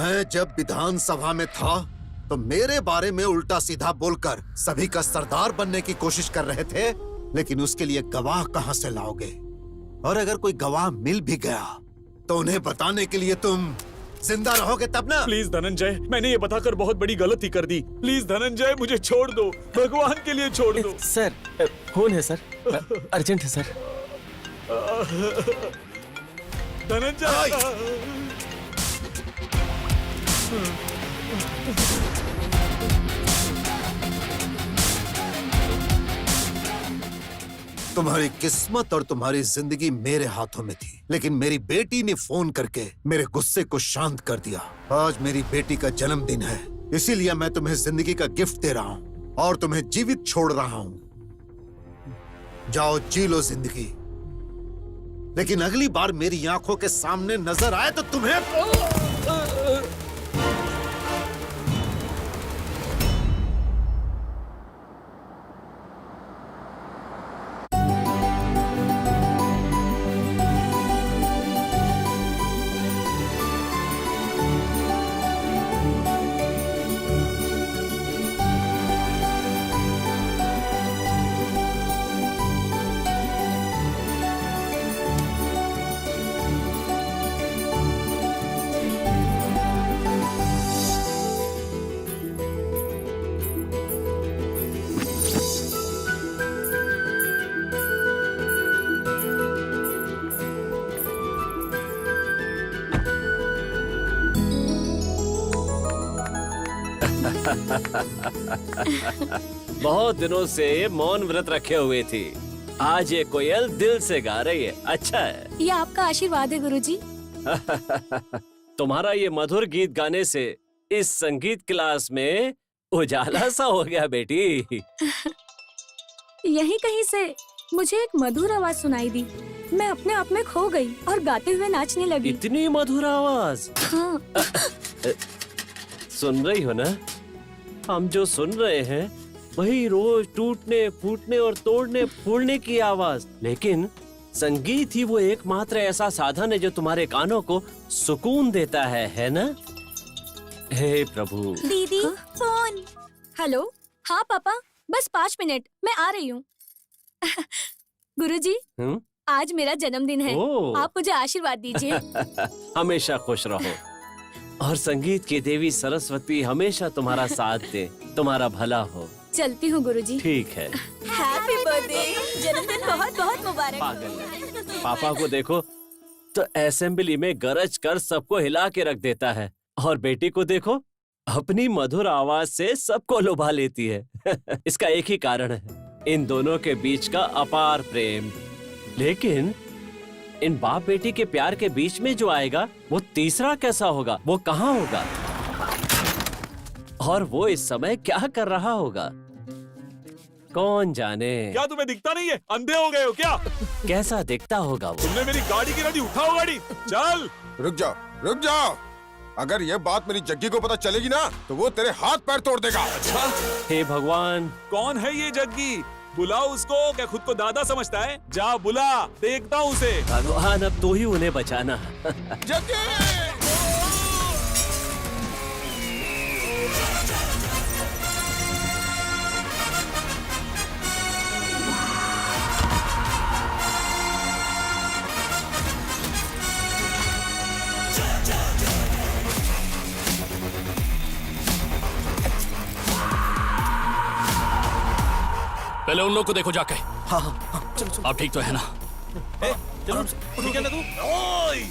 मैं जब विधानसभा में था तो मेरे बारे में उल्टा सीधा बोलकर सभी का सरदार बनने की कोशिश कर रहे थे, लेकिन उसके लिए गवाह कहां से लाओगे? और अगर कोई गवाह मिल भी गया तो उन्हें बताने के लिए तुम जिंदा रहोगे तब ना? प्लीज धनंजय, मैंने ये बताकर बहुत बड़ी गलती कर दी। प्लीज धनंजय, मुझे छोड़ दो, भगवान के लिए छोड़ दो। सर, फोन है सर, अर्जेंट है सर। धनंजय, तुम्हारी किस्मत और तुम्हारी जिंदगी मेरे हाथों में थी, लेकिन मेरी बेटी ने फोन करके मेरे गुस्से को शांत कर दिया। आज मेरी बेटी का जन्मदिन है, इसीलिए मैं तुम्हें जिंदगी का गिफ्ट दे रहा हूँ और तुम्हें जीवित छोड़ रहा हूँ। जाओ जी लो जिंदगी, लेकिन अगली बार मेरी आंखों के सामने नजर आए तो तुम्हें बहुत दिनों से मौन व्रत रखे हुए थी, आज ये कोयल दिल से गा रही है। अच्छा है। ये आपका आशीर्वाद है गुरुजी। तुम्हारा ये मधुर गीत गाने से इस संगीत क्लास में उजाला सा हो गया बेटी। यहीं कहीं से मुझे एक मधुर आवाज सुनाई दी। मैं अपने आप में खो गई और गाते हुए नाचने लगी। इतनी मधुर आवाज। हाँ। सुन रही हो ना? हम जो सुन रहे हैं वही रोज टूटने फूटने और तोड़ने फोड़ने की आवाज, लेकिन संगीत ही वो एकमात्र ऐसा साधन है जो तुम्हारे कानों को सुकून देता है ना? हे प्रभु। दीदी, फोन। हेलो। हाँ पापा, बस 5 मिनट, मैं आ रही हूँ। गुरुजी, आज मेरा जन्मदिन है, आप मुझे आशीर्वाद दीजिए। हमेशा खुश रहो और संगीत की देवी सरस्वती हमेशा तुम्हारा साथ दे, तुम्हारा भला हो। चलती हूँ गुरुजी। ठीक है। हैप्पी बर्थडे, जन्मदिन बहुत बहुत मुबारक। पागल। पापा को देखो तो असेंबली में गरज कर सबको हिला के रख देता है, और बेटी को देखो अपनी मधुर आवाज से सबको लुभा लेती है। इसका एक ही कारण है, इन दोनों के बीच का अपार प्रेम। लेकिन इन बाप बेटी के प्यार के बीच में जो आएगा वो तीसरा कैसा होगा? वो कहाँ होगा? और वो इस समय क्या कर रहा होगा? कौन जाने। क्या तुम्हें दिखता नहीं है? अंधे हो गए हो क्या? कैसा दिखता होगा वो? तुमने मेरी गाड़ी गिरा दी, उठाओ गाड़ी, चल। रुक जाओ, रुक जाओ। अगर ये बात मेरी जग्गी को पता चलेगी ना तो वो तेरे हाथ पैर तोड़ देगा। अच्छा? हे भगवान, कौन है ये जग्गी? बुलाओ उसको। क्या खुद को दादा समझता है? जा बुला, देखता हूँ उसे। भगवान अब तू ही उन्हें बचाना। जग्गी! पहले उन लोग को देखो जाके। हाँ हाँ, चलो चलो। आप ठीक तो है ना? चलो, ठीक है ना तू? ओए!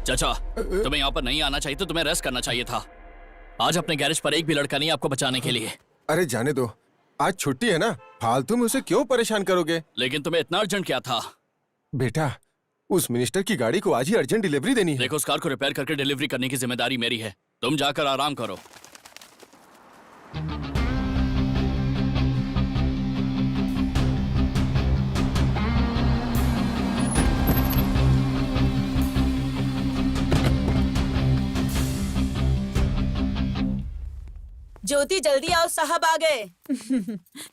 चाचा, तुम्हें यहाँ पर नहीं आना चाहिए तो तुम्हें रेस्ट करना चाहिए था। आज अपने गैरेज पर एक भी लड़का नहीं आपको बचाने के लिए। अरे जाने दो, आज छुट्टी है ना, फालतू में उसे क्यों परेशान करोगे? लेकिन तुम्हें इतना अर्जेंट क्या था? बेटा, उस मिनिस्टर की गाड़ी को आज ही अर्जेंट डिलीवरी देनी है। देखो, उस कार को रिपेयर करके डिलीवरी करने की जिम्मेदारी मेरी है। तुम जाकर आराम करो। ज्योति, जल्दी आओ, साहब आ गए।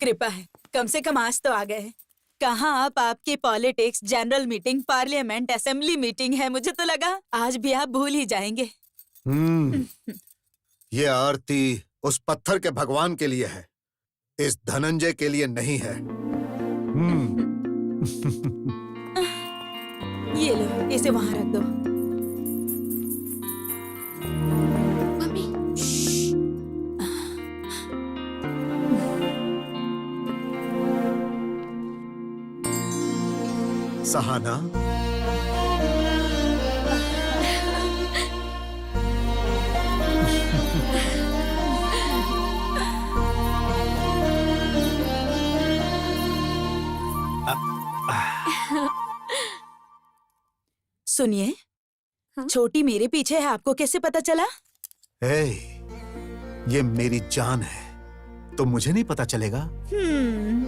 कृपा है, कम से कम आज तो आ गए। कहाँ आप? आपकी politics, general meeting, parliament, assembly meeting है। मुझे तो लगा आज भी आप भूल ही जाएंगे। ये आरती उस पत्थर के भगवान के लिए है, इस धनंजय के लिए नहीं है। ये लो, इसे वहाँ रख दो। मम्मी, सहाना, सुनिए, हाँ? छोटी मेरे पीछे है, आपको कैसे पता चला? हे, ये मेरी जान है, तो मुझे नहीं पता चलेगा?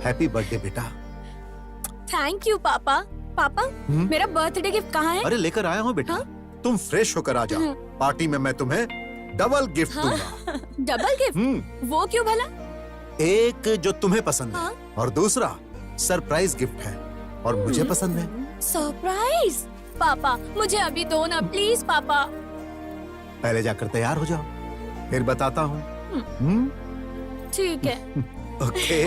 हैप्पी बर्थडे बेटा। थैंक यू पापा। पापा, मेरा बर्थडे गिफ्ट कहाँ है? अरे लेकर आया हूँ बेटा। तुम फ्रेश होकर आ जाओ, पार्टी में मैं तुम्हें डबल गिफ्ट दूंगा। Double gift? वो क्यों भला? एक जो तुम्हें पसंद है, हाँ? और दूसरा सरप्राइज गिफ्ट है और मुझे पसंद है। सरप्राइज? पापा, मुझे अभी दो ना प्लीज पापा। पहले जाकर तैयार हो जाओ, फिर बताता हूँ। ठीक है। ओके।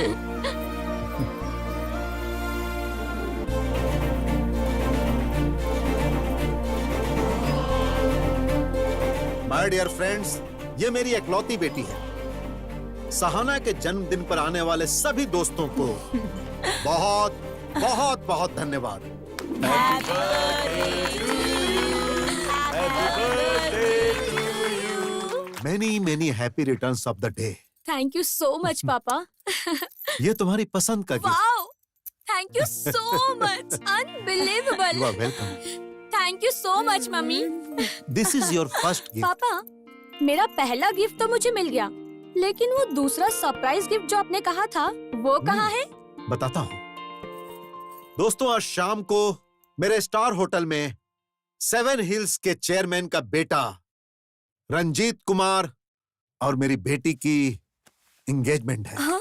माय डियर फ्रेंड्स, ये मेरी इकलौती बेटी है। सहाना के जन्मदिन पर आने वाले सभी दोस्तों को बहुत बहुत बहुत धन्यवाद। Many many happy returns of the day. Thank you so much पापा। ये तुम्हारी पसंद का gift. Wow, thank you so much, unbelievable. You are welcome. Thank you so much मम्मी। This is your first gift. पापा, मेरा पहला गिफ्ट तो मुझे मिल गया, लेकिन वो दूसरा सरप्राइज गिफ्ट जो आपने कहा था, वो कहाँ है? बताता हूँ। दोस्तों, आज शाम को मेरे स्टार होटल में 7 हिल्स के चेयरमैन का बेटा रंजीत कुमार और मेरी बेटी की एंगेजमेंट है। हाँ?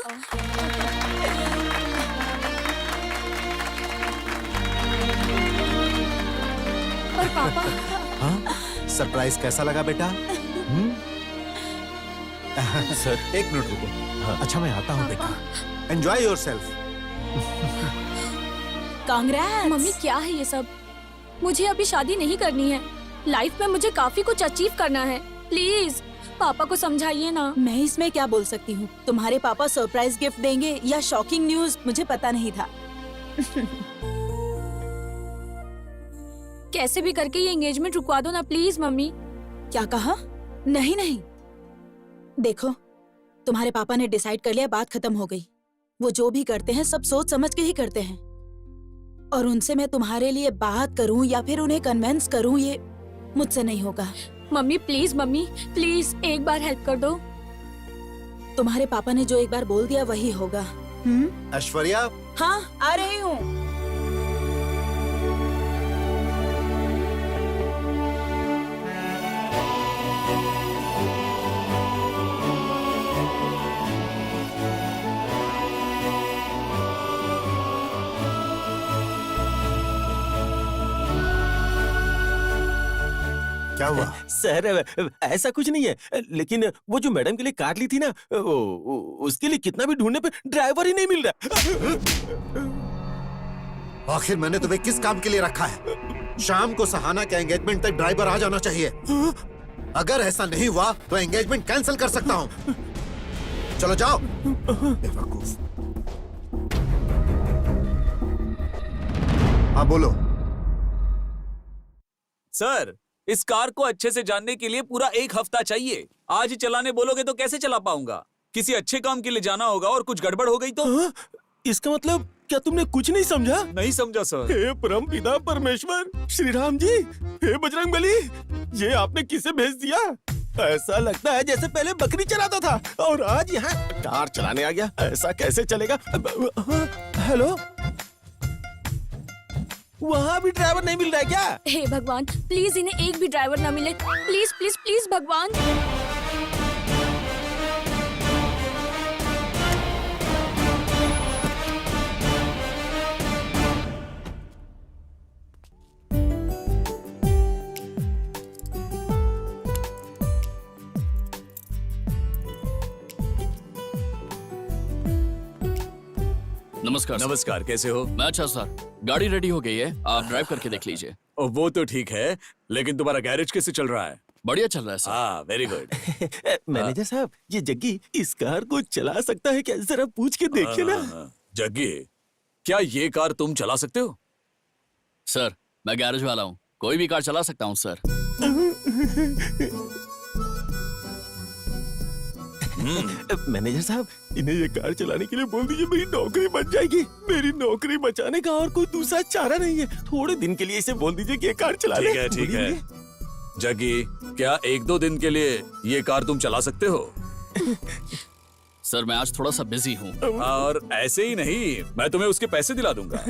पर पापा, हाँ? सरप्राइज कैसा लगा बेटा? सर, एक मिनट रुको। अच्छा, मैं आता हूँ बेटा। Enjoy yourself. कांग्रेस। मम्मी क्या है ये सब? मुझे अभी शादी नहीं करनी है। लाइफ में मुझे काफी कुछ अचीव करना है। प्लीज पापा को समझाइए ना। मैं इसमें क्या बोल सकती हूँ? तुम्हारे पापा सरप्राइज गिफ्ट देंगे या शॉकिंग न्यूज, मुझे पता नहीं था। कैसे भी करके ये एंगेजमेंट रुकवा दो ना प्लीज मम्मी। क्या कहा? नहीं नहीं, देखो, तुम्हारे पापा ने डिसाइड कर लिया, बात खत्म हो गई। वो जो भी करते हैं सब सोच समझ के ही करते हैं, और उनसे मैं तुम्हारे लिए बात करूं या फिर उन्हें कन्विंस करूं, ये मुझसे नहीं होगा। मम्मी प्लीज एक बार हेल्प कर दो। तुम्हारे पापा ने जो एक बार बोल दिया वही होगा। ऐश्वर्या, हाँ, आ रही हूँ। क्या हुआ? सर ऐसा कुछ नहीं है, लेकिन वो जो मैडम के लिए कार ली थी ना, उसके लिए कितना भी ढूंढने पे ड्राइवर ही नहीं मिल रहा। आखिर मैंने तुम्हें किस काम के लिए रखा है? शाम को सहाना के एंगेजमेंट तक ड्राइवर आ जाना चाहिए। अगर ऐसा नहीं हुआ तो एंगेजमेंट कैंसिल कर सकता हूँ। चलो जाओ। बेवकूफ। हाँ बोलो। सर, इस कार को अच्छे से जानने के लिए पूरा 1 हफ्ता चाहिए। आज ही चलाने बोलोगे तो कैसे चला पाऊंगा? किसी अच्छे काम के लिए जाना होगा और कुछ गड़बड़ हो गई तो? इसका मतलब क्या तुमने कुछ नहीं समझा? नहीं समझा सर। हे परम पिता परमेश्वर, श्री राम जी, हे बजरंगबली, ये आपने किसे भेज दिया? ऐसा लगता है जैसे पहले बकरी चलाता था और आज यहाँ कार चलाने आ गया। ऐसा कैसे चलेगा? हेलो, वहाँ भी ड्राइवर नहीं मिल रहा है क्या? हे भगवान, प्लीज इन्हें एक भी ड्राइवर ना मिले। प्लीज प्लीज प्लीज भगवान। नमस्कार सर। नमस्कार, कैसे हो? मैं अच्छा सर, गाड़ी रेडी हो गई है, आप ड्राइव करके देख लीजिए। वो तो ठीक है, लेकिन तुम्हारा गैरेज कैसे चल रहा है? बढ़िया चल रहा है सर। हाँ, वेरी गुड। मैनेजर साहब, ये जग्गी इस कार को चला सकता है क्या? जरा पूछ के देखिए ना। जग्गी, क्या ये कार तुम चला सकते हो? सर, मैं गैरेज वाला हूँ, कोई भी कार चला सकता हूँ सर। मैनेजर साहब, इन्हें ये कार चलाने के लिए बोल दीजिए, मेरी नौकरी बच जाएगी। मेरी नौकरी बचाने का और कोई दूसरा चारा नहीं है। थोड़े दिन के लिए इसे बोल दीजिए कि ये कार चला ले। ठीक है, ठीक है। जग्गी, क्या 1-2 दिन के लिए ये कार तुम चला सकते हो? सर, मैं आज थोड़ा सा बिजी हूँ। और ऐसे ही नहीं, मैं तुम्हें उसके पैसे दिला दूंगा।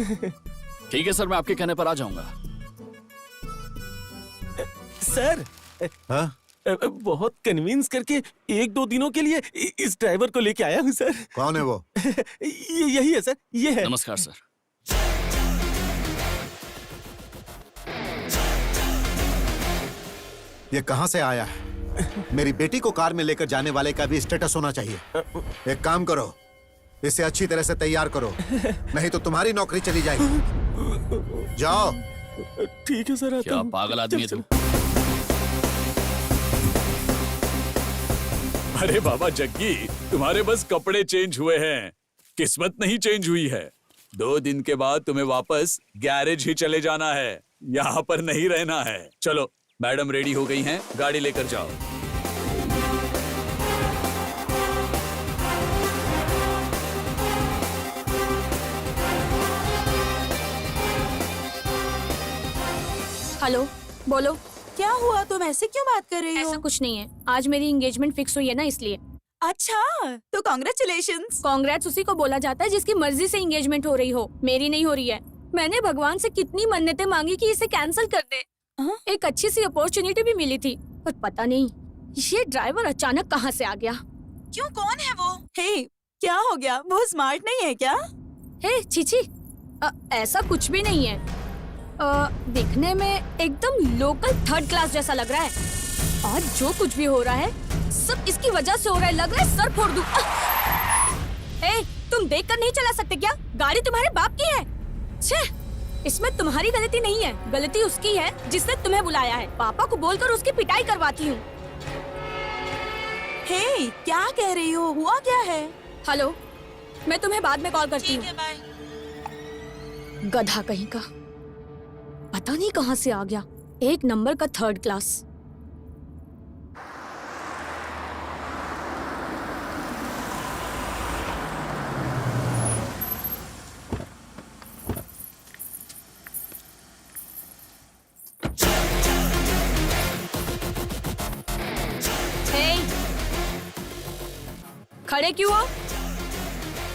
ठीक है सर, मैं आपके कहने पर आ जाऊंगा। सर, हाँ? बहुत कन्विंस करके 1-2 दिनों के लिए इस ड्राइवर को लेके आया हूँ सर। कौन है वो? यही है सर, ये है। नमस्कार सर। ये कहाँ से आया है? मेरी बेटी को कार में लेकर जाने वाले का भी स्टेटस होना चाहिए। एक काम करो, इसे अच्छी तरह से तैयार करो, नहीं तो तुम्हारी नौकरी चली जाएगी। जाओ। ठीक है सर। क्या पागल आदमी है तू? अरे बाबा जग्गी, तुम्हारे बस कपड़े चेंज हुए हैं, किस्मत नहीं चेंज हुई है। 2 दिन के बाद तुम्हें वापस गैरेज ही चले जाना है, यहाँ पर नहीं रहना है। चलो, मैडम रेडी हो गई हैं, गाड़ी लेकर जाओ। हेलो, बोलो। क्या हुआ? तुम ऐसे क्यों बात कर रही हो? ऐसा कुछ नहीं है, आज मेरी एंगेजमेंट फिक्स हुई है ना, इसलिए। अच्छा, तो कॉन्ग्रेचुलेशंस। कांग्रेट्स उसी को बोला जाता है जिसकी मर्जी से एंगेजमेंट हो रही हो। मेरी नहीं हो रही है। मैंने भगवान से कितनी मन्नतें मांगी कि इसे कैंसिल कर दे। एक अच्छी सी अपॉर्चुनिटी भी मिली थी, पर पता नहीं ये ड्राइवर अचानक कहाँ से आ गया। क्यों, कौन है वो? हे, क्या हो गया? वो स्मार्ट नहीं है क्या? हे चीची, ऐसा कुछ भी नहीं है। दिखने में एकदम लोकल 3rd क्लास जैसा लग रहा है, और जो कुछ भी हो रहा है सब इसकी वजह से हो रहा है। लग रहा है सर फोड़ दूं। तुम देखकर नहीं चला सकते क्या? गाड़ी तुम्हारे बाप की है। छे, इसमें तुम्हारी गलती नहीं है, गलती उसकी है जिसने तुम्हें बुलाया है। पापा को बोलकर उसकी पिटाई करवाती हूँ। हे, क्या कह रही हो? हुआ क्या है? हेलो, मैं तुम्हें बाद में कॉल करती हूँ। गधा कहीं का, पता नहीं कहाँ से आ गया। 1 नंबर का 3rd क्लास। खड़े क्यों हो?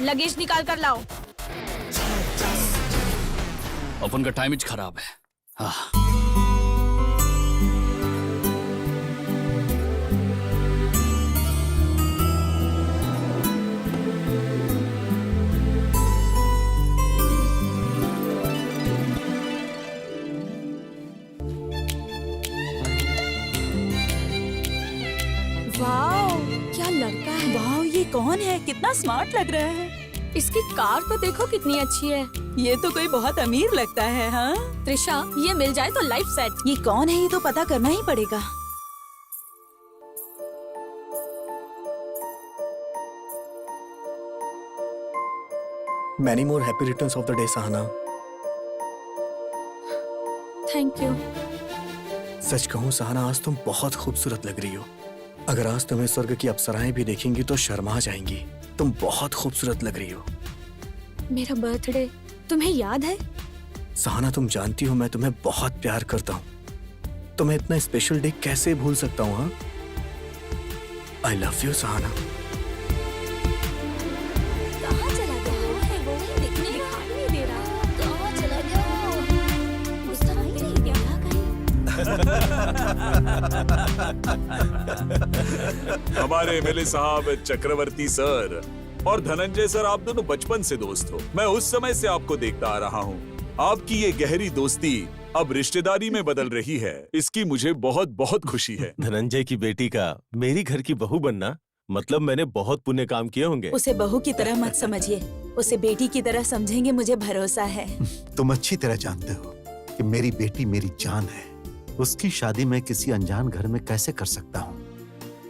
लगेज निकाल कर लाओ। अपन का टाइम खराब है। हाँ। वाओ, क्या लड़का है। वाह, ये कौन है? कितना स्मार्ट लग रहा है। इसकी कार तो देखो कितनी अच्छी है। ये तो कोई बहुत अमीर लगता है। हाँ, त्रिशा, ये मिल जाए तो लाइफ सेट। ये कौन है? ये तो पता करना ही पड़ेगा। Many more happy returns of the day, Sahana. Thank you. सच कहूँ सहाना, आज तुम बहुत खूबसूरत लग रही हो। अगर आज तुम्हें स्वर्ग की अप्सराएं भी देखेंगी तो शर्मा जाएंगी। तुम बहुत खूबसूरत लग रही हो। मेरा बर्थडे तुम्हें याद है? सहाना, तुम जानती हो मैं तुम्हें बहुत प्यार करता हूँ। तुम्हें इतना स्पेशल डे कैसे भूल सकता हूँ? हाँ, आई लव यू सहाना। कहाँ चला गया है वो? दिखाई नहीं दे रहा। कहाँ चला गया? दिखाई नहीं दे रहा कहीं। हमारे एमएलए साहब, चक्रवर्ती सर और धनंजय सर, आप दोनों बचपन से दोस्त हो। मैं उस समय से आपको देखता आ रहा हूँ। आपकी ये गहरी दोस्ती अब रिश्तेदारी में बदल रही है, इसकी मुझे बहुत बहुत खुशी है। धनंजय की बेटी का मेरी घर की बहू बनना मतलब मैंने बहुत पुण्य काम किए होंगे। उसे बहू की तरह मत समझिए, उसे बेटी की तरह समझेंगे, मुझे भरोसा है। तुम अच्छी तरह जानते हो कि मेरी बेटी मेरी जान है। उसकी शादी मैं किसी अनजान घर में कैसे कर सकता हूँ?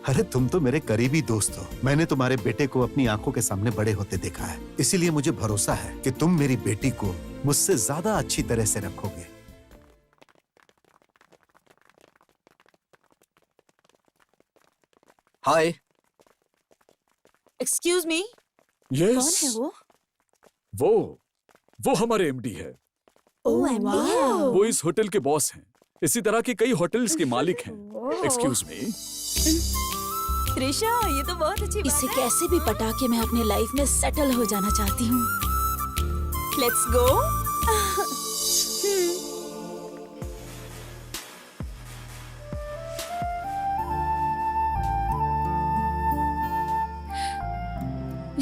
अरे तुम तो मेरे करीबी दोस्त हो। मैंने तुम्हारे बेटे को अपनी आंखों के सामने बड़े होते देखा है, इसीलिए मुझे भरोसा है कि तुम मेरी बेटी को मुझसे ज्यादा अच्छी तरह से रखोगे। हाय। एक्सक्यूज मी, यस, कौन है वो? वो हमारे एमडी है। ओह वाह। वो इस होटल के बॉस हैं। इसी तरह के कई होटल्स के मालिक हैं। Excuse me. त्रिशा, ये तो बहुत अच्छी बात है। इसे कैसे भी पटा के मैं अपने लाइफ में सेटल हो जाना चाहती हूँ। Let's go.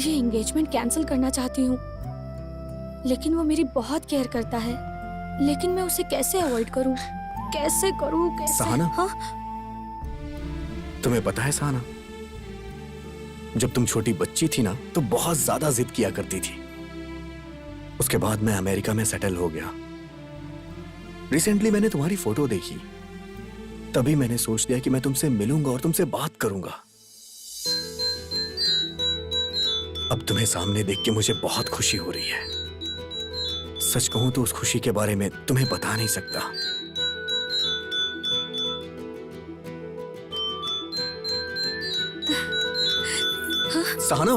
ये एंगेजमेंट कैंसिल करना चाहती हूँ, लेकिन वो मेरी बहुत केयर करता है। लेकिन मैं उसे कैसे अवॉइड करूँ? कैसे करूँ? कैसे? सहाना? हाँ? तुम्हें पता है सहाना, जब तुम छोटी बच्ची थी ना तो बहुत ज्यादा जिद किया करती थी। उसके बाद मैं अमेरिका में सेटल हो गया। रिसेंटली मैंने तुम्हारी फोटो देखी, तभी मैंने सोच लिया कि मैं तुमसे मिलूंगा और तुमसे बात करूंगा। अब तुम्हें सामने देख के मुझे बहुत खुशी हो रही है। सच कहूं तो उस खुशी के बारे में तुम्हें बता नहीं सकता। सहाना,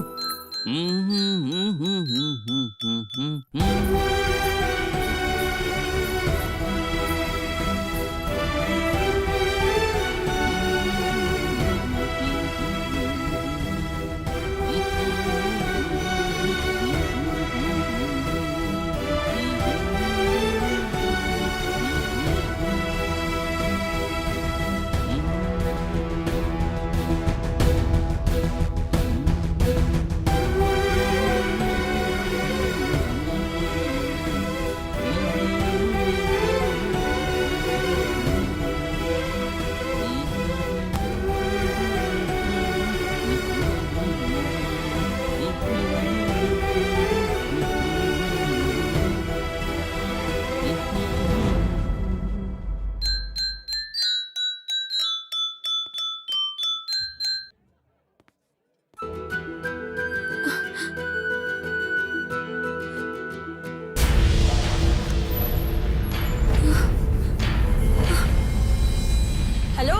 हेलो,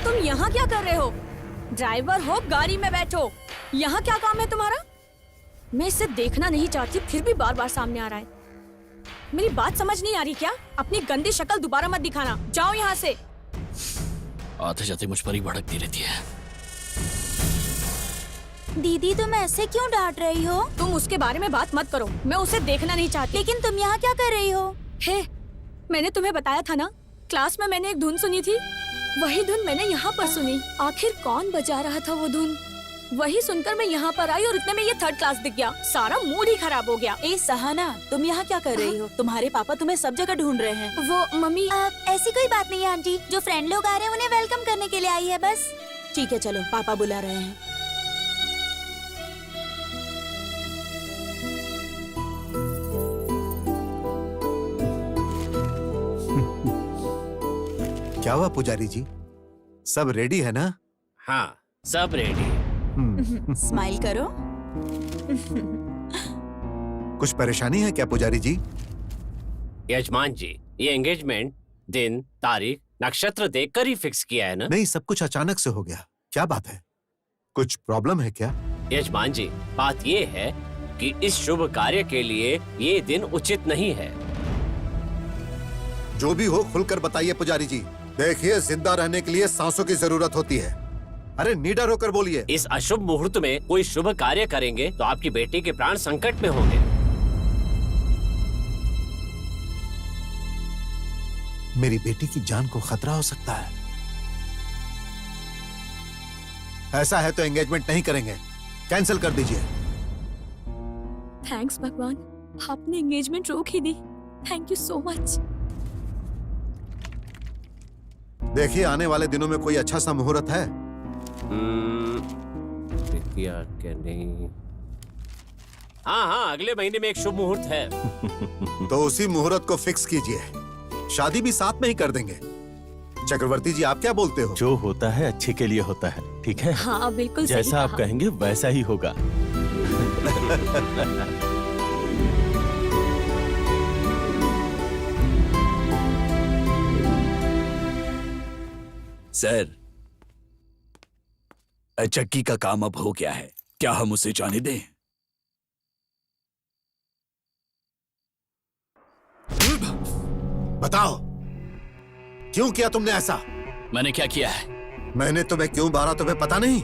तुम यहाँ क्या कर रहे हो? ड्राइवर हो, गाड़ी में बैठो। यहाँ क्या काम है तुम्हारा? मैं इसे देखना नहीं चाहती, फिर भी बार बार सामने आ रहा है। मेरी बात समझ नहीं आ रही क्या? अपनी गंदी शक्ल दोबारा मत दिखाना। जाओ यहाँ से। आते जाते मुझ पर ही भड़कती रहती है। दीदी, तुम ऐसे क्यों डांट रही हो? तुम उसके बारे में बात मत करो, मैं उसे देखना नहीं चाहती। लेकिन तुम यहाँ क्या कर रही हो? हे, मैंने तुम्हें बताया था ना, क्लास में मैंने एक धुन सुनी थी, वही धुन मैंने यहाँ पर सुनी। आखिर कौन बजा रहा था वो धुन? वही सुनकर मैं यहाँ पर आई और इतने में ये थर्ड क्लास दिख गया। सारा मूड ही खराब हो गया। ए सहाना, तुम यहाँ क्या कर रही हो? तुम्हारे पापा तुम्हें सब जगह ढूंढ रहे हैं। वो मम्मी, ऐसी कोई बात नहीं है आंटी, जो फ्रेंड लोग आ रहे हैं उन्हें वेलकम करने के लिए आई है बस। ठीक है चलो, पापा बुला रहे हैं। क्या हुआ पुजारी जी, सब रेडी है ना? हाँ, सब रेडी। स्माइल करो। कुछ परेशानी है क्या पुजारी जी? यजमान जी, ये एंगेजमेंट दिन, तारीख, नक्षत्र देखकर ही फिक्स किया है ना? नहीं, सब कुछ अचानक से हो गया। क्या बात है, कुछ प्रॉब्लम है क्या? यजमान जी, बात ये है कि इस शुभ कार्य के लिए ये दिन उचित नहीं है। जो भी हो खुलकर बताइए पुजारी जी। देखिए, जिंदा रहने के लिए सांसों की जरूरत होती है। अरे निडर होकर बोलिए। इस अशुभ मुहूर्त में कोई शुभ कार्य करेंगे तो आपकी बेटी के प्राण संकट में होंगे। मेरी बेटी की जान को खतरा हो सकता है। ऐसा है तो एंगेजमेंट नहीं करेंगे, कैंसिल कर दीजिए। थैंक्स भगवान, आपने एंगेजमेंट रोक ही दी। Thank you so much. देखिए, आने वाले दिनों में कोई अच्छा सा मुहूर्त है? क्या नहीं। हाँ हाँ, अगले महीने में एक शुभ मुहूर्त है। तो उसी मुहूर्त को फिक्स कीजिए, शादी भी साथ में ही कर देंगे। चक्रवर्ती जी, आप क्या बोलते हो? जो होता है अच्छे के लिए होता है, ठीक है? हाँ बिल्कुल सही जैसा आप कहा। कहेंगे वैसा ही होगा। सर, चक्की का काम अब हो गया है, क्या हम उसे जाने दें? बताओ, क्यों किया तुमने ऐसा? मैंने क्या किया है? मैंने तुम्हें क्यों मारा तुम्हें पता नहीं?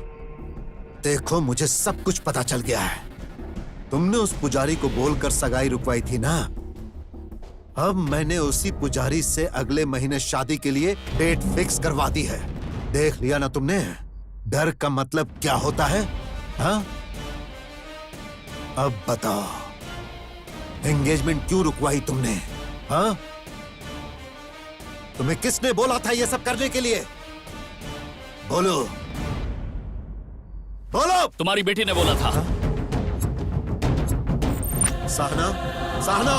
देखो, मुझे सब कुछ पता चल गया है। तुमने उस पुजारी को बोलकर सगाई रुकवाई थी ना? अब मैंने उसी पुजारी से अगले महीने शादी के लिए डेट फिक्स करवा दी है। देख लिया ना तुमने? डर का मतलब क्या होता है? हाँ? अब बताओ, एंगेजमेंट क्यों रुकवाई तुमने? हाँ? तुम्हें किसने बोला था ये सब करने के लिए? बोलो, बोलो। तुम्हारी बेटी ने बोला था। सहना, सहना,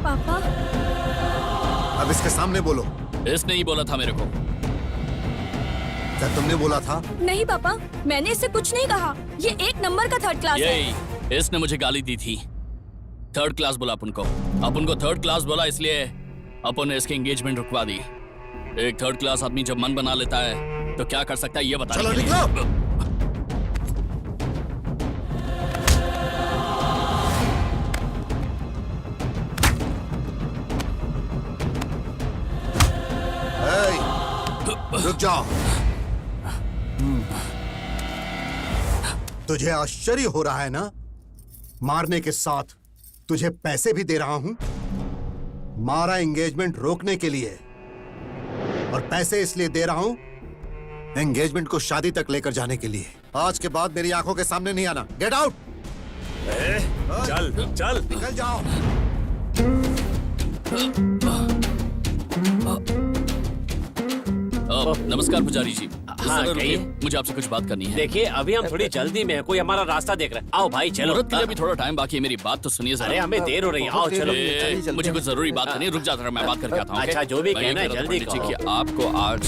पापा, अब इसके सामने बोलो। इसने ही बोला था मेरे को। क्या तुमने बोला था? नहीं पापा, मैंने इससे कुछ नहीं कहा। ये एक नंबर का थर्ड क्लास है। यही, इसने मुझे गाली दी थी। थर्ड क्लास बोला अपन को थर्ड क्लास बोला, इसलिए अपन ने इसकी एंगेजमेंट रुकवा दी। एक थर्ड क्लास आदमी जब मन बना लेता है तो क्या कर सकता है ये बता। चलो निकलो। रुक जाओ। तुझे आश्चर्य हो रहा है ना? मारने के साथ तुझे पैसे भी दे रहा हूं। मारा एंगेजमेंट रोकने के लिए, और पैसे इसलिए दे रहा हूं एंगेजमेंट को शादी तक लेकर जाने के लिए। आज के बाद मेरी आंखों के सामने नहीं आना। Get out. चल चल, निकल जाओ। नमस्कार पुजारी जी। हाँ, जरा कहिए। रुकिए, मुझे आपसे कुछ बात करनी है। देखिए, अभी हम थोड़ी जल्दी में है, कोई हमारा रास्ता देख रहा है। आओ भाई चलो। मुहूर्त के लिए भी थोड़ा टाइम बाकी है, मेरी बात तो सुनिए जरा। अरे हमें देर हो रही है, आओ चलो। मुझे कुछ जरूरी बात करनी है, रुक जाता, मैं बात करके आता हूँ। अच्छा, जो भी मैं ये कहना है कह रहा था जल्दी पंडित जी कहो। कि आपको आज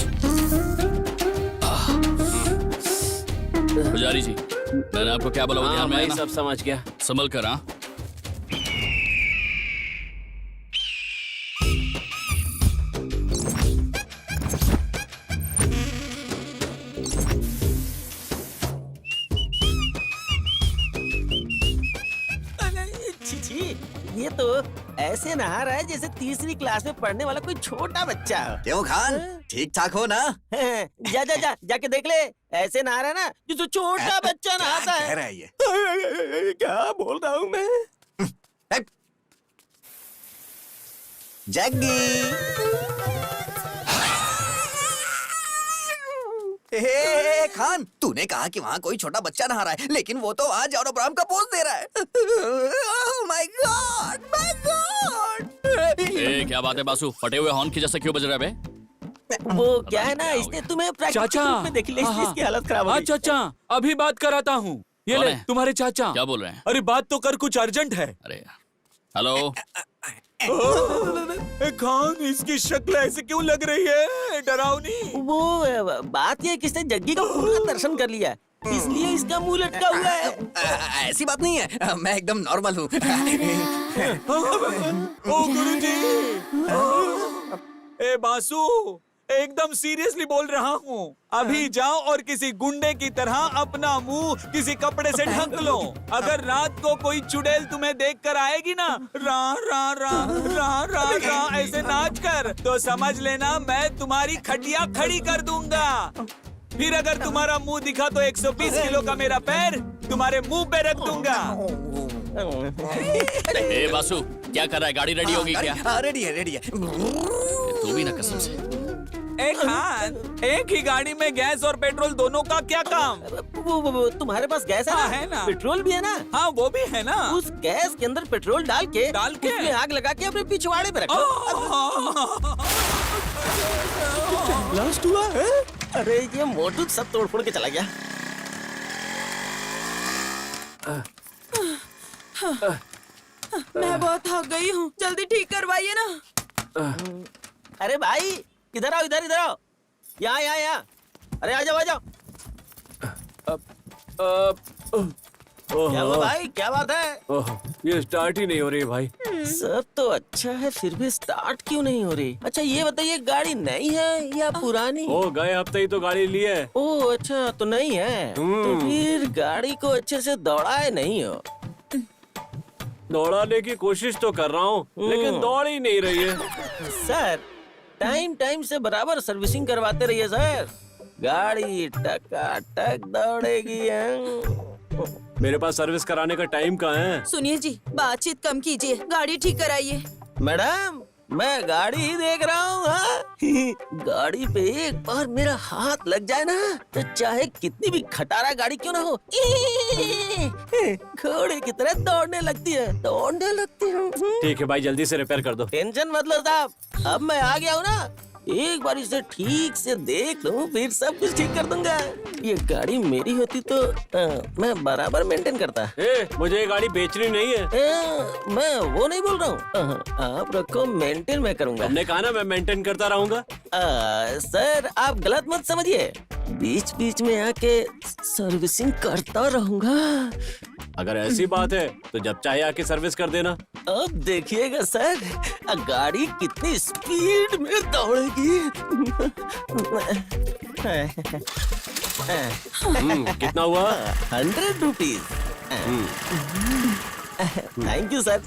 पुजारी जी, मैंने आपको क्या बोला वो हाँ ध्यान में भाई, आया ना? सब समझ गया। संभल कर। हाँ, ये तो ऐसे नहा रहा है जैसे तीसरी क्लास में पढ़ने वाला कोई छोटा बच्चा हो। क्यों खान, ठीक ठाक हो ना? जा जा जा जाके देख ले, ऐसे नहा रहा है ना जैसे छोटा बच्चा नहाता क्या कह है। रहा है ये? क्या बोल रहा हूँ मैं? जग्गी, हे खान, तूने कहा कि वहाँ कोई छोटा बच्चा नहा रहा है, लेकिन वो तो वहाँ जॉन अब्राहम का पोज दे रहा है। Oh my god, my god. ए, क्या बात है बासु, फटे हुए हॉर्न की जैसे क्यों बज रहे बे? वो क्या है ना, इसने तुम्हें प्रैक्टिकल चाचा। रूप में देख लिया, इसलिए इसकी हालत खराब हो हाँ गई। चाचा, अभी बात कराता हूँ। ये कौन ले है? तुम्हारे चाचा। क्या बोल रहे हैं? अरे बात तो कर, कुछ अर्जेंट है। अरे हेलो, खान, इसकी शक्ल ऐसे क्यों लग रही है, डरावनी? वो बात ये है कि इसने जग्गी का पूरा दर्शन कर लिया, इसलिए इसका मुंह लटका हुआ है। ऐसी बात नहीं है, मैं एकदम नॉर्मल हूँ। ओ गुरुजी, ए बासु, एकदम सीरियसली बोल रहा हूँ। अभी जाओ और किसी गुंडे की तरह अपना मुंह किसी कपड़े से ढक लो। अगर रात को कोई चुड़ैल तुम्हें देख कर आएगी ना, रा रा रा रा रा रा ऐसे नाच कर, तो समझ लेना मैं तुम्हारी खटिया खड़ी कर दूंगा। फिर अगर तुम्हारा मुंह दिखा तो 120 किलो का मेरा पैर तुम्हारे मुंह पे रख दूंगा। ए बासु, क्या कर रहा है? गाड़ी रेडी होगी क्या? हाँ, रेडी है, रेडी है। तू भी ना कसम से। एक खान, एक ही गाड़ी में गैस और पेट्रोल दोनों का क्या काम? वो तुम्हारे पास गैस है ना? हाँ, है ना। पेट्रोल भी है ना? हाँ, वो भी है ना। उस गैस के अंदर पेट्रोल डाल के उसमें आग लगा के अपने पिछवाड़े पे रखो। ब्लास्ट हुआ है? अरे ये मोटू सब तोड़ फोड़ के चला गया। मैं बहुत थक गई हूँ, जल्दी ठीक करवाइए ना। अरे भाई इधर आओ, इधर इधर आओ, यहाँ यहाँ यहाँ। अरे आ जाओ आ जाओ। क्या हुआ भाई, क्या बात है? ओह, ये स्टार्ट ही नहीं हो रही भाई। सब तो अच्छा है, फिर भी स्टार्ट क्यों नहीं हो रही? अच्छा ये बताइए, गाड़ी नई है या पुरानी? ओ, गए हफ्ते ही तो गाड़ी ली है। ओह अच्छा, तो नहीं है। तो फिर गाड़ी को अच्छे से दौड़ाए नहीं हो? दौड़ाने की कोशिश तो कर रहा हूँ, लेकिन दौड़ ही नहीं रही है। सर टाइम टाइम से बराबर सर्विसिंग करवाते रहिए सर, गाड़ी टकाटक दौड़ेगी। मेरे पास सर्विस कराने का टाइम कहाँ है? सुनिए जी, बातचीत कम कीजिए, गाड़ी ठीक कराइए। मैडम मैं गाड़ी ही देख रहा हूँ। हाँ? गाड़ी पे एक बार मेरा हाथ लग जाए ना, तो चाहे कितनी भी खटारा गाड़ी क्यों ना हो, घोड़े की तरह दौड़ने लगती है, दौड़ने लगती हूँ। ठीक है भाई, जल्दी से रिपेयर कर दो। टेंशन मत लो साहब, अब मैं आ गया हूँ ना, एक बार इसे ठीक से देख लूं, फिर सब कुछ ठीक कर दूंगा। ये गाड़ी मेरी होती तो मैं बराबर मेंटेन करता। मुझे ये गाड़ी बेचनी नहीं है। मैं वो नहीं बोल रहा हूँ, आप रखो, मेंटेन मैं करूंगा। हमने कहा ना मैं मेंटेन करता रहूंगा। सर आप गलत मत समझिए, बीच बीच में आके सर्विसिंग करता रहूंगा। अगर ऐसी बात है तो जब चाहे आके सर्विस कर देना। अब देखिएगा सर, गाड़ी कितनी स्पीड में दौड़ेगी। कितना हुआ? 100 रुपीज। Thank you sir.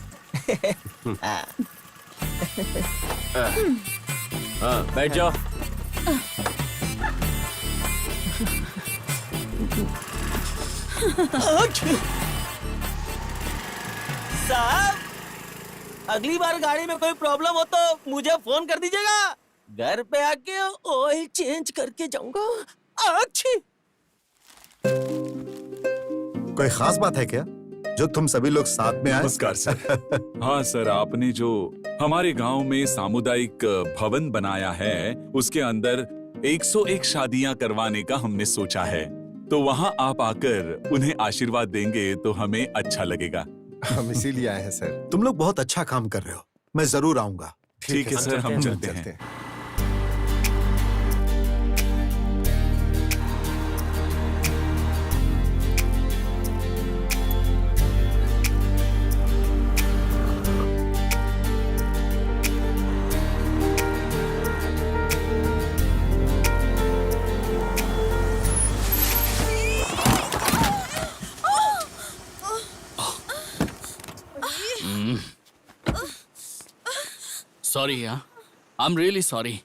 हाँ, बैठ जाओ। साहब अगली बार गाड़ी में कोई प्रॉब्लम हो तो मुझे फोन कर दीजिएगा, घर पे आके ऑयल चेंज करके जाऊंगा। अच्छी कोई खास बात है क्या जो तुम सभी लोग साथ में आए? नमस्कार सर। हाँ सर, आपने जो हमारे गांव में सामुदायिक भवन बनाया है, उसके अंदर 101 शादियां करवाने का हमने सोचा है, तो वहाँ आप आकर उन्हें आशीर्वाद देंगे तो हमें अच्छा लगेगा। हम इसीलिए आए हैं सर। तुम लोग बहुत अच्छा काम कर रहे हो, मैं जरूर आऊंगा। ठीक है सर, हम चलते हैं। सॉरी यार, आई एम रियली सॉरी।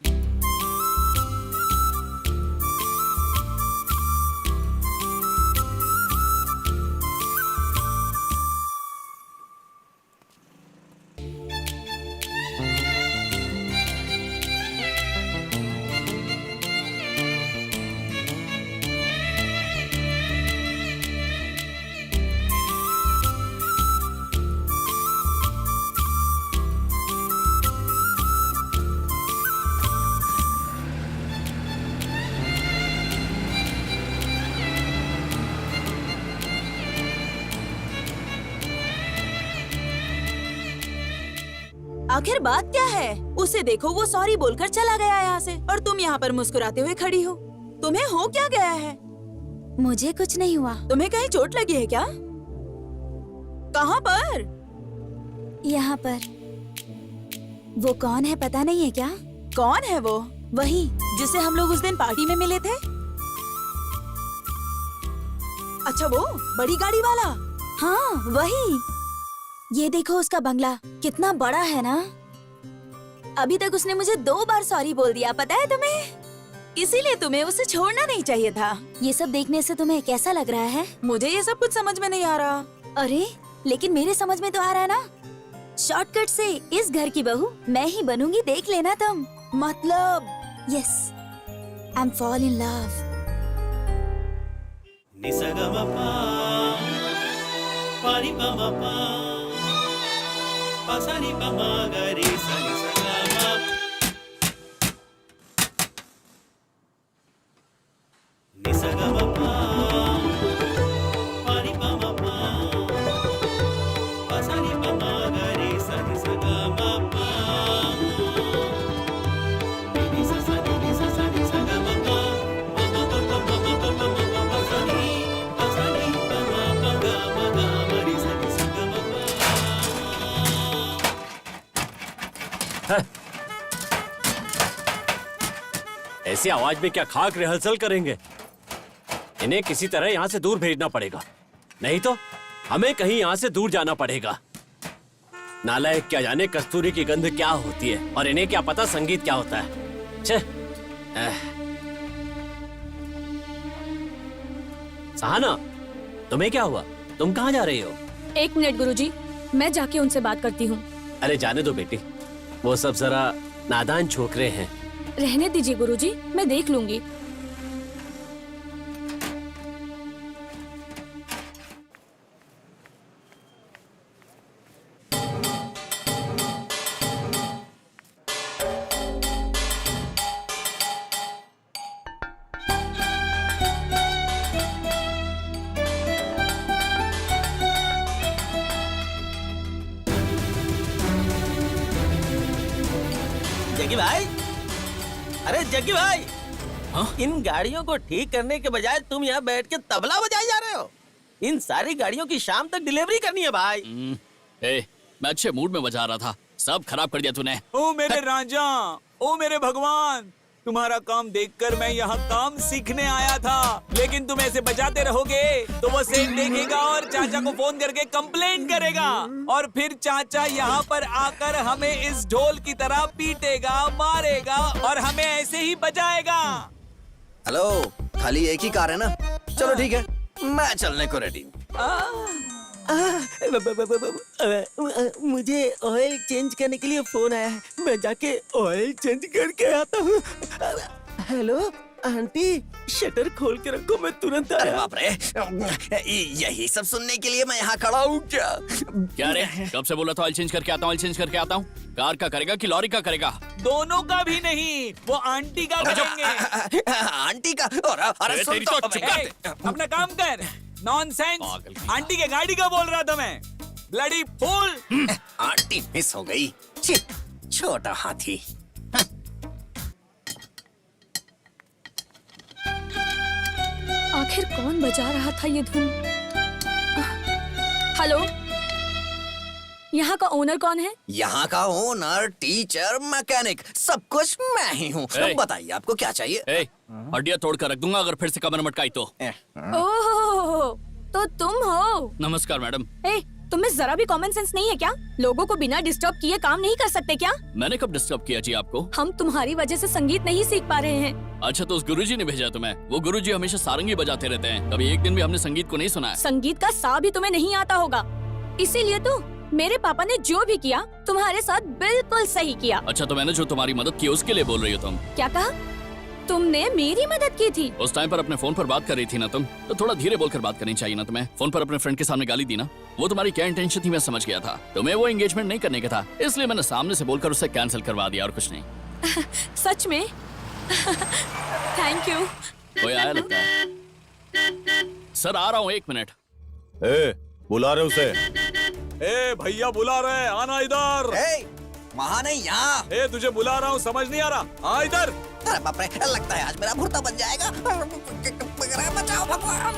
आखिर बात क्या है? उसे देखो, वो सॉरी बोलकर चला गया यहाँ से और तुम यहाँ पर मुस्कुराते हुए खड़ी हो। तुम्हें हो क्या गया है? मुझे कुछ नहीं हुआ। तुम्हें कहीं चोट लगी है क्या? कहाँ पर? यहाँ पर। वो कौन है पता नहीं है क्या? कौन है वो? वही जिसे हम लोग उस दिन पार्टी में मिले थे। अच्छा, वो बड़ी गाड़ी वाला। हाँ वही। ये देखो उसका बंगला कितना बड़ा है ना। अभी तक उसने मुझे 2 बार सॉरी बोल दिया, पता है तुम्हें? इसीलिए तुम्हें उसे छोड़ना नहीं चाहिए था। ये सब देखने से तुम्हें कैसा लग रहा है? मुझे ये सब कुछ समझ में नहीं आ रहा। अरे लेकिन मेरे समझ में तो आ रहा है ना। शॉर्टकट से इस घर की बहू मैं ही बनूंगी, देख लेना तुम। मतलब? Yes, I am fall in love. ऐसी आवाज में क्या खाक रिहर्सल करेंगे? इन्हें किसी तरह यहाँ से दूर भेजना पड़ेगा, नहीं तो हमें कहीं यहाँ से दूर जाना पड़ेगा। नालायक, क्या जाने कस्तूरी की गंध क्या होती है और इन्हें क्या पता संगीत क्या होता है। छे। सहाना, तुम्हें क्या हुआ? तुम कहाँ जा रही हो? 1 मिनट गुरुजी, मैं जाके उनसे बात करती हूँ। अरे जाने दो बेटी, वो सब जरा नादान छोकरे हैं। रहने दीजिए गुरुजी, मैं देख लूंगी। जग्गी भाई, अरे जग्गी भाई, हाँ? इन गाड़ियों को ठीक करने के बजाय तुम यहाँ बैठ के तबला बजाए जा रहे हो। इन सारी गाड़ियों की शाम तक डिलीवरी करनी है भाई। मैं अच्छे मूड में बजा रहा था, सब खराब कर दिया तूने। ओ मेरे राजा, ओ मेरे भगवान, तुम्हारा काम देखकर मैं यहाँ काम सीखने आया था, लेकिन तुम ऐसे बजाते रहोगे तो वो सेठ देखेगा और चाचा को फोन करके कंप्लेंट करेगा और फिर चाचा यहाँ पर आकर हमें इस ढोल की तरह पीटेगा, मारेगा और हमें ऐसे ही बजाएगा। हेलो, खाली एक ही कार है ना? चलो ठीक है, मैं चलने को रेडी हूँ। मुझे ऑयल चेंज करने के लिए फोन आया है, मैं जाके ऑयल चेंज करके आता हूँ। हेलो आंटी, शटर खोल के रखो, मैं तुरंत अरे आया। बाप रे, यही सब सुनने के लिए मैं यहाँ खड़ा हूँ क्या? क्या रे, कब से बोला था ऑयल चेंज करके आता हूँ, ऑयल चेंज करके आता हूँ। कार का करेगा कि लॉरी का करेगा? दोनों का भी नहीं, वो आंटी का करेंगे। आंटी का? अरे सुन तेरी तो, तो चुप कर। ए, अपना काम कर। नॉनसेंस, पागल की आंटी के गाड़ी का बोल रहा था मैं। Bloody fool. आंटी मिस हो गई। छी, छोटा हाथी। आखिर कौन बजा रहा था ये धुन? हेलो, यहाँ का ओनर कौन है? यहाँ का ओनर, टीचर, मैकेनिक, सब कुछ मैं ही हूँ। ए! बताइए आपको क्या चाहिए? ए, हड्डियां तोड़ कर रख दूंगा अगर फिर से कमर मटकाई तो। ओह, तो तुम हो? नमस्कार मैडम। ए, तुम्हें जरा भी कॉमन सेंस नहीं है क्या? लोगों को बिना डिस्टर्ब किए काम नहीं कर सकते क्या? मैंने कब डिस्टर्ब किया जी आपको? हम तुम्हारी वजह से संगीत नहीं सीख पा रहे हैं। अच्छा, तो उस गुरुजी ने भेजा तुम्हें? वो गुरुजी हमेशा सारंगी बजाते रहते हैं, कभी एक दिन भी हमने संगीत को नहीं सुना है। संगीत का सा भी तुम्हें नहीं आता होगा, इसीलिए तो मेरे पापा ने जो भी किया तुम्हारे साथ बिल्कुल सही किया। अच्छा, तो मैंने जो तुम्हारी मदद की उसके लिए बोल रही हो तुम? क्या कहा? तुमने मेरी मदद की थी? उस टाइम पर अपने फोन पर बात कर रही थी ना तुम, तो थोड़ा धीरे बोलकर बात करनी चाहिए ना तुम्हें। फोन पर अपने फ्रेंड के सामने गाली दी ना, वो तुम्हारी क्या इंटेंशन थी मैं समझ गया था। तुम्हें वो एंगेजमेंट नहीं करने का था, इसलिए मैंने सामने से बोलकर उसे कैंसिल करवा दिया और कुछ नहीं। सच में? Thank you. कोई आया लगता है। सर आ रहा हूँ, 1 मिनट। बुला रहे उसे? ए भैया बुला रहे, आना इधर। वहाँ नहीं यहाँ। ए तुझे बुला रहा हूँ, समझ नहीं आ रहा? आ इधर। अरे बाप रे, लगता है आज मेरा भुर्ता बन जाएगा। बचाओ भगवान।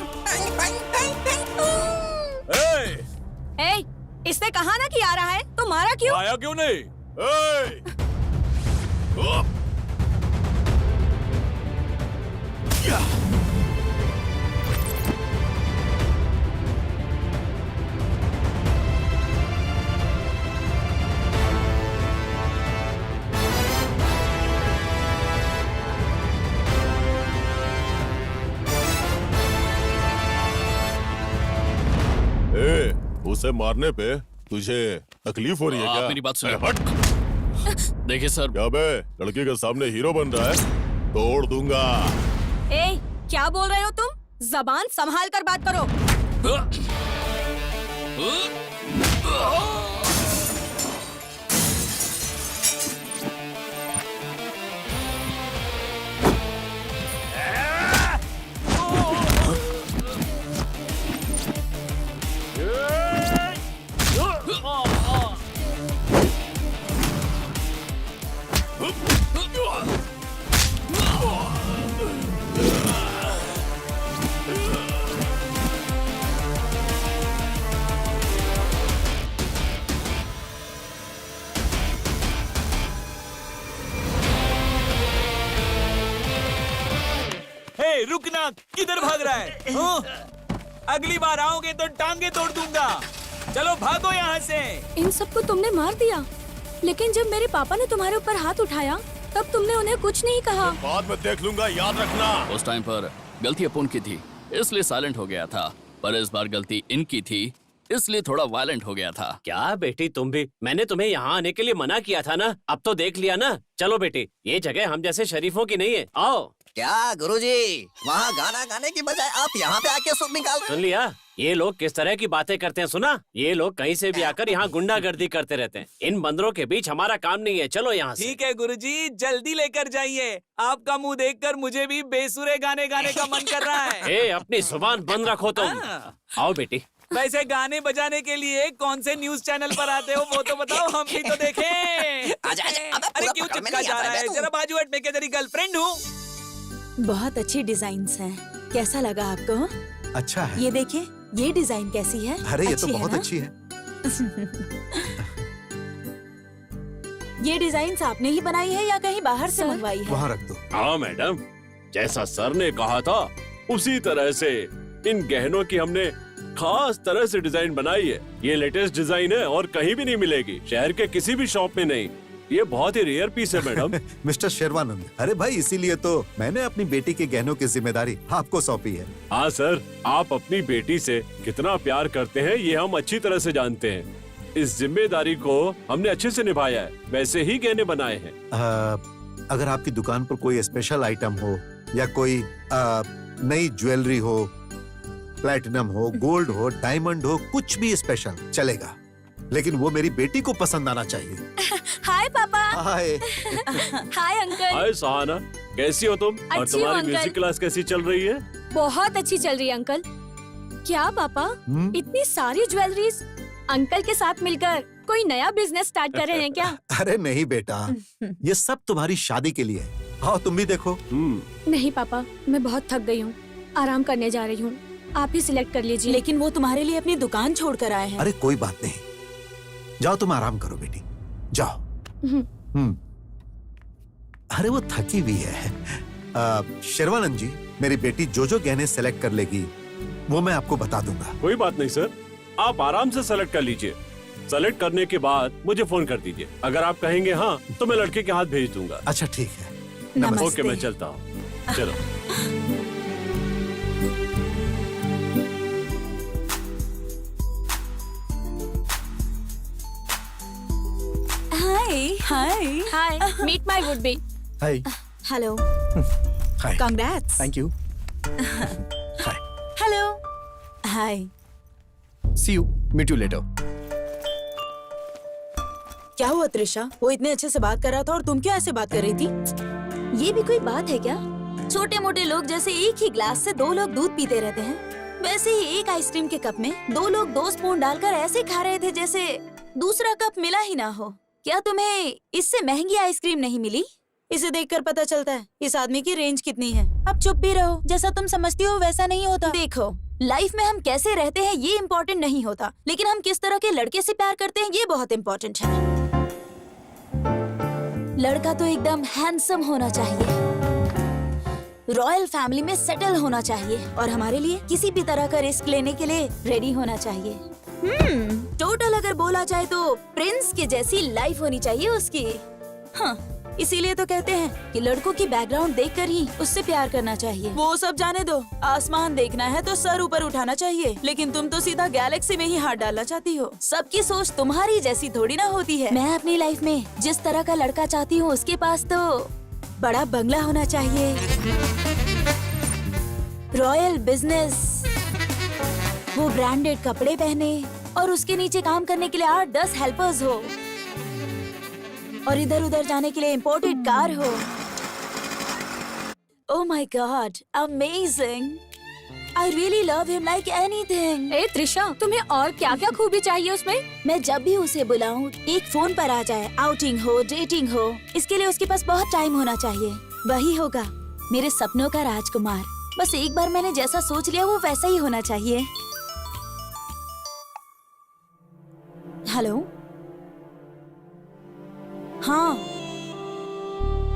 ए, इसने कहा ना कि आ रहा है, तो मारा क्यों? आया क्यों नहीं? उसे मारने पे तुझे तकलीफ हो रही है आप क्या? मेरी बात सुनिए। हट। देखिए सर, क्या बे, लड़की के सामने हीरो बन रहा है? तोड़ दूंगा। ए, क्या बोल रहे हो तुम? जबान संभाल कर बात करो। हे रुकना, किधर भाग रहा है? अगली बार आओगे तो टांगे तोड़ दूंगा। चलो भागो यहाँ से। इन सबको तुमने मार दिया, लेकिन जब मेरे पापा ने तुम्हारे ऊपर हाथ उठाया तब तुमने उन्हें कुछ नहीं कहा। बाद में देख लूंगा, याद रखना। उस टाइम पर गलती अपन की थी, इसलिए साइलेंट हो गया था। पर इस बार गलती इनकी थी, इसलिए थोड़ा वायलेंट हो गया था। क्या बेटी तुम भी? मैंने तुम्हें यहाँ आने के लिए मना किया था ना, अब तो देख लिया ना। चलो बेटी, ये जगह हम जैसे शरीफों की नहीं है, आओ। क्या गुरुजी, वहाँ गाना गाने की बजाय आप यहाँ पे आके सूप निकाल रहे सुन लिया? ये लोग किस तरह की बातें करते हैं, सुना? ये लोग कहीं से भी आकर यहाँ गुंडागर्दी करते रहते हैं। इन बंदरों के बीच हमारा काम नहीं है, चलो यहाँ से। ठीक है गुरुजी, जल्दी लेकर जाइए। आपका मुंह देखकर मुझे भी बेसुरे गाने गाने का मन कर रहा है। ए, अपनी जुबान बंद रखो तुम। आओ बेटी। वैसे गाने बजाने के लिए कौन से न्यूज चैनल पर आते हो वो तो बताओ, हम भी तो देखें। आजा, अबे अरे पूरा क्यों पकड़ में चिपका नहीं जा आता रहा है है? तू। जरा बाजू हट, मैं क्या तेरी गर्लफ्रेंड हूँ? बहुत अच्छी डिजाइन्स हैं। कैसा लगा आपको? अच्छा है। ये देखिए, ये डिजाइन कैसी है? अरे ये तो अच्छी है बहुत ना? अच्छी है। ये डिजाइन आपने ही बनाई है या कहीं बाहर से सर? मंगवाई है? वहाँ रख दो। हाँ मैडम, जैसा सर ने कहा था उसी तरह से इन गहनों की हमने खास तरह से डिजाइन बनाई है। ये लेटेस्ट डिजाइन है और कहीं भी नहीं मिलेगी, शहर के किसी भी शॉप में नहीं। ये बहुत ही रेयर पीस है मैडम। मिस्टर शेरवानंद, अरे भाई इसीलिए तो मैंने अपनी बेटी के गहनों की जिम्मेदारी आपको सौंपी है। हाँ सर, आप अपनी बेटी से कितना प्यार करते हैं ये हम अच्छी तरह से जानते हैं। इस जिम्मेदारी को हमने अच्छे से निभाया है, वैसे ही गहने बनाए हैं। अगर आपकी दुकान पर कोई स्पेशल आइटम हो या कोई नई ज्वेलरी हो, प्लैटिनम हो, गोल्ड हो, डायमंड हो, कुछ भी स्पेशल चलेगा, लेकिन वो मेरी बेटी को पसंद आना चाहिए। हाय पापा। हाय। Hi uncle. हाय सहाना, कैसी हो तुम? और अच्छी हूँ, तुम्हारी अंकल। म्यूजिक क्लास कैसी चल रही है? बहुत अच्छी चल रही है अंकल। क्या पापा, इतनी सारी ज्वेलरीज? अंकल के साथ मिलकर कोई नया बिजनेस स्टार्ट कर रहे हैं क्या? अरे नहीं बेटा, ये सब तुम्हारी शादी के लिए है। आओ तुम भी देखो। नहीं पापा, मैं बहुत थक गई हूँ, आराम करने जा रही हूँ। आप ही सिलेक्ट कर लीजिए। लेकिन वो तुम्हारे लिए अपनी दुकान छोड़कर आए हैं। अरे कोई बात नहीं, जाओ तुम आराम करो बेटी, जाओ। अरे वो थकी हुई है। शेरवानंद जी, मेरी बेटी जो जो गहने सेलेक्ट कर लेगी वो मैं आपको बता दूंगा। कोई बात नहीं सर, आप आराम से सेलेक्ट कर लीजिए। सेलेक्ट करने के बाद मुझे फोन कर दीजिए। अगर आप कहेंगे हाँ तो मैं लड़के के हाथ भेज दूंगा। अच्छा ठीक है। नमस्ते। ओके, मैं चलता हूँ। चलो। Hi hi hi, meet my would be. Hi. Hello, hi. Congrats. Thank you. Hi. Hello, hi. See you, meet you later. क्या हुआ त्रिशा? वो इतने अच्छे से बात कर रहा था और तुम क्यों ऐसे बात कर रही थी? ये भी कोई बात है क्या? छोटे मोटे लोग जैसे एक ही ग्लास से दो लोग दूध पीते रहते हैं, वैसे ही एक आइसक्रीम के कप में दो लोग 2 स्पून डालकर ऐसे खा रहे थे जैसे दूसरा कप मिला ही ना हो। क्या तुम्हें इससे महंगी आइसक्रीम नहीं मिली? इसे देखकर पता चलता है इस आदमी की रेंज कितनी है। अब चुप भी रहो, जैसा तुम समझती हो वैसा नहीं होता। देखो, लाइफ में हम कैसे रहते हैं ये इम्पोर्टेंट नहीं होता, लेकिन हम किस तरह के लड़के से प्यार करते हैं ये बहुत इम्पोर्टेंट है। लड़का तो एकदम हैंडसम होना चाहिए, रॉयल फैमिली में सेटल होना चाहिए और हमारे लिए किसी भी तरह का रिस्क लेने के लिए रेडी होना चाहिए। टोटल अगर बोला जाए तो प्रिंस के जैसी लाइफ होनी चाहिए उसकी। हाँ, इसीलिए तो कहते हैं कि लड़कों की बैकग्राउंड देखकर ही उससे प्यार करना चाहिए। वो सब जाने दो, आसमान देखना है तो सर ऊपर उठाना चाहिए, लेकिन तुम तो सीधा गैलेक्सी में ही हाथ डालना चाहती हो। सबकी सोच तुम्हारी जैसी थोड़ी ना होती है। मैं अपनी लाइफ में जिस तरह का लड़का चाहती हूँ उसके पास तो बड़ा बंगला होना चाहिए, रॉयल बिजनेस, वो ब्रांडेड कपड़े पहने और उसके नीचे काम करने के लिए 8-10 हेल्पर्स हो और इधर उधर जाने के लिए इम्पोर्टेड कार हो। Oh my god, amazing! I really love him like anything. ए त्रिशा, तुम्हें और क्या क्या खूबी चाहिए उसमें? मैं जब भी उसे बुलाऊं एक फोन पर आ जाए, आउटिंग हो, डेटिंग हो, इसके लिए उसके पास बहुत टाइम होना चाहिए। वही होगा मेरे सपनों का राजकुमार। बस एक बार मैंने जैसा सोच लिया वो वैसा ही होना चाहिए। हेलो, हाँ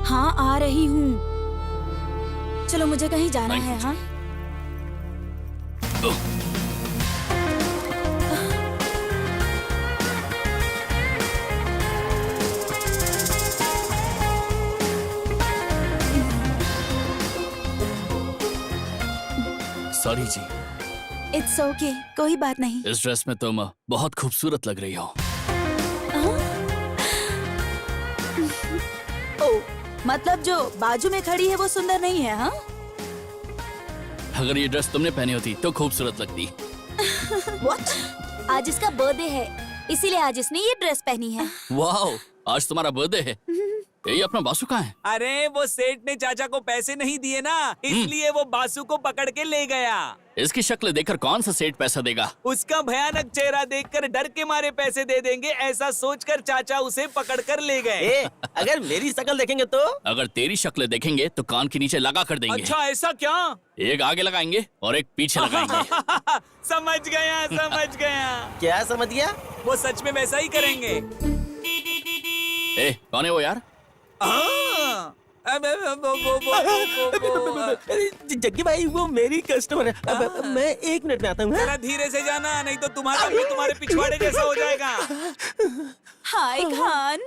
हाँ आ रही हूँ। चलो मुझे कहीं जाना है। हाँ सॉरी जी, इट्स ओके, कोई बात नहीं। इस ड्रेस में तुम बहुत खूबसूरत लग रही हो। ओ, मतलब जो बाजू में खड़ी है वो सुंदर नहीं है? हाँ, अगर ये ड्रेस तुमने पहनी होती तो खूबसूरत लगती। What? आज इसका बर्थडे है, इसीलिए आज इसने ये ड्रेस पहनी है। वाओ, आज तुम्हारा बर्थडे है। ये अपना बासु कहाँ है? अरे वो सेठ ने चाचा को पैसे नहीं दिए ना, इसलिए वो बासु को पकड़ के ले गया। इसकी शक्ल देखकर कौन सा सेठ पैसा देगा? उसका भयानक चेहरा देखकर डर के मारे पैसे दे देंगे, ऐसा सोचकर चाचा उसे पकड़ कर ले गए। अगर मेरी शक्ल देखेंगे तो? अगर तेरी शक्ल देखेंगे तो कान के नीचे लगा कर देंगे। अच्छा, ऐसा क्या? एक आगे लगाएंगे और एक पीछे लगाएंगे। समझ गया, समझ गया। क्या समझ गया? वो सच में वैसा ही करेंगे। कौन है वो यार? जग्गी भाई, वो मेरी कस्टमर है। अब मैं 1 मिनट में आता हूँ। जरा धीरे से जाना, नहीं तो तुम्हारा भी तुम्हारे पिछवाड़े जैसा हो जाएगा। हाय खान,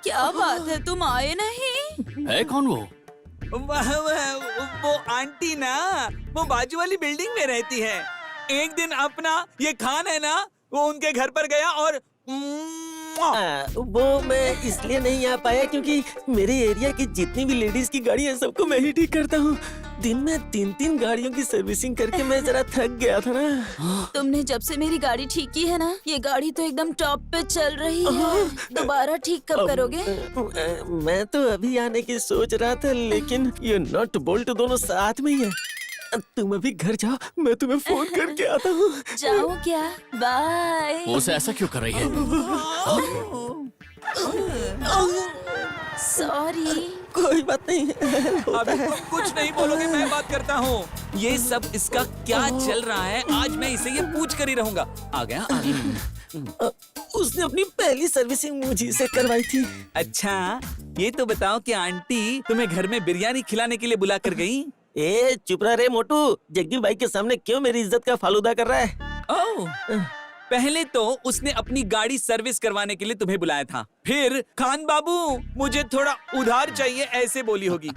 क्या बात है, तुम आए नहीं? है कौन वो? वो आंटी ना, वो बाजू वाली बिल्डिंग में रहती है। एक दिन अपना ये खान है ना, वो उनके घर पर गया और वो मैं इसलिए नहीं आ पाया क्योंकि मेरे एरिया की जितनी भी लेडीज की गाड़ी है सबको मैं ही ठीक करता हूँ। दिन में 3-3 गाड़ियों की सर्विसिंग करके मैं जरा थक गया था ना। तुमने जब से मेरी गाड़ी ठीक की है ना, ये गाड़ी तो एकदम टॉप पे चल रही है। दोबारा ठीक कब करोगे? मैं तो अभी आने की सोच रहा था, लेकिन ये नट बोल्ट दोनों साथ में ही है। तुम अभी घर जाओ, मैं तुम्हें फोन करके आता हूँ। जाओ क्या? बाय। उसे ऐसा क्यों कर रही है? सॉरी। कोई बात नहीं। अभी तुम कुछ नहीं बोलोगे, मैं बात करता हूँ। ये सब इसका क्या चल रहा है, आज मैं इसे ये पूछ कर ही रहूंगा। आ गया? उसने अपनी पहली सर्विसिंग मुझे से करवाई थी। अच्छा, ये तो बताओ कि आंटी तुम्हें घर में बिरयानी खिलाने के लिए बुला कर गई? चुप रहा रे मोटू, जग्गी भाई के सामने क्यों मेरी इज्जत का फालूदा कर रहा है? ओह, पहले तो उसने अपनी गाड़ी सर्विस करवाने के लिए तुम्हें बुलाया था, फिर खान बाबू मुझे थोड़ा उधार चाहिए ऐसे बोली होगी।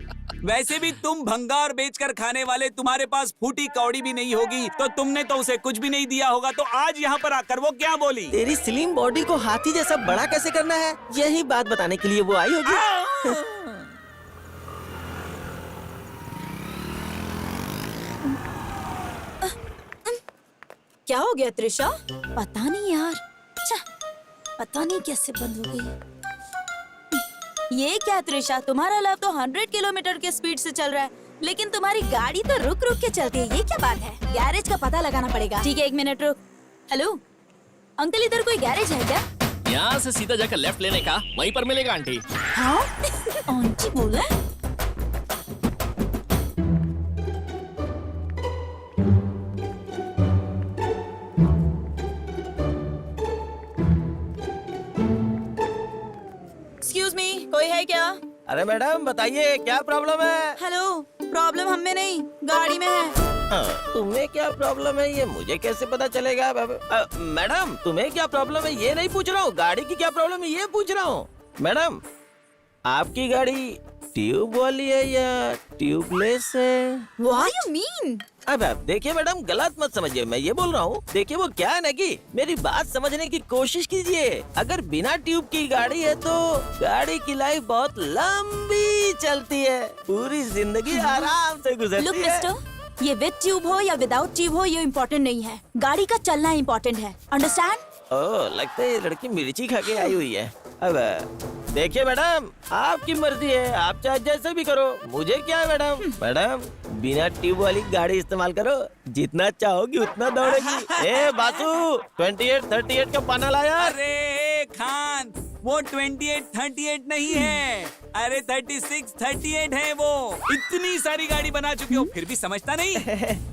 वैसे भी तुम भंगार बेचकर खाने वाले, तुम्हारे पास फूटी कौड़ी भी नहीं होगी, तो तुमने तो उसे कुछ भी नहीं दिया होगा। तो आज यहाँ पर आकर वो क्या बोली? तेरी स्लिम बॉडी को हाथी जैसा बड़ा कैसे करना है, यही बात बताने के लिए वो आई होगी। क्या हो गया त्रिशा? पता नहीं यार, पता नहीं कैसे बंद हो गई। ये क्या त्रिशा, तुम्हारा लव तो 100 किलोमीटर के स्पीड से चल रहा है, लेकिन तुम्हारी गाड़ी तो रुक रुक के चलती है। ये क्या बात है? गैरेज का पता लगाना पड़ेगा। ठीक है, 1 मिनट रुक। हेलो अंकल, इधर कोई गैरेज है क्या? यहाँ से सीधा जाकर लेफ्ट लेने का, वहीं पर मिलेगा आंटी। हाँ आंटी बोला? एक्सक्यूज मी, कोई है क्या? अरे मैडम बताइए क्या प्रॉब्लम है? हेलो, प्रॉब्लम हम में नहीं, गाड़ी में है। तुम्हें क्या प्रॉब्लम है ये मुझे कैसे पता चलेगा? मैडम तुम्हें क्या प्रॉब्लम है ये नहीं पूछ रहा हूँ, गाड़ी की क्या प्रॉब्लम है ये पूछ रहा हूँ। मैडम आपकी गाड़ी ट्यूब वाली है या ट्यूबलेस है? What you mean? अब देखिए मैडम गलत मत समझिए, मैं ये बोल रहा हूँ, देखिए वो क्या है ना कि मेरी बात समझने की कोशिश कीजिए। अगर बिना ट्यूब की गाड़ी है तो गाड़ी की लाइफ बहुत लंबी चलती है, पूरी जिंदगी आराम से लुक गुजरती है। मिस्टर, ये विद ट्यूब हो या विदाउट ट्यूब हो ये इम्पोर्टेंट नहीं है, गाड़ी का चलना इम्पोर्टेंट है, अंडरस्टैंड? ओह लगता है ये लड़की मिर्ची खा के आई हुई है। अब देखिए मैडम आपकी मर्जी है, आप चाहे जैसे भी करो, मुझे क्या है मैडम। मैडम बिना ट्यूब वाली गाड़ी इस्तेमाल करो, जितना चाहोगी उतना दौड़ेगी। ए बासु 28 38 का पाना लाया। अरे खान, वो 28-38 नहीं है, अरे 36-38 है वो। इतनी सारी गाड़ी बना चुके हो फिर भी समझता नहीं।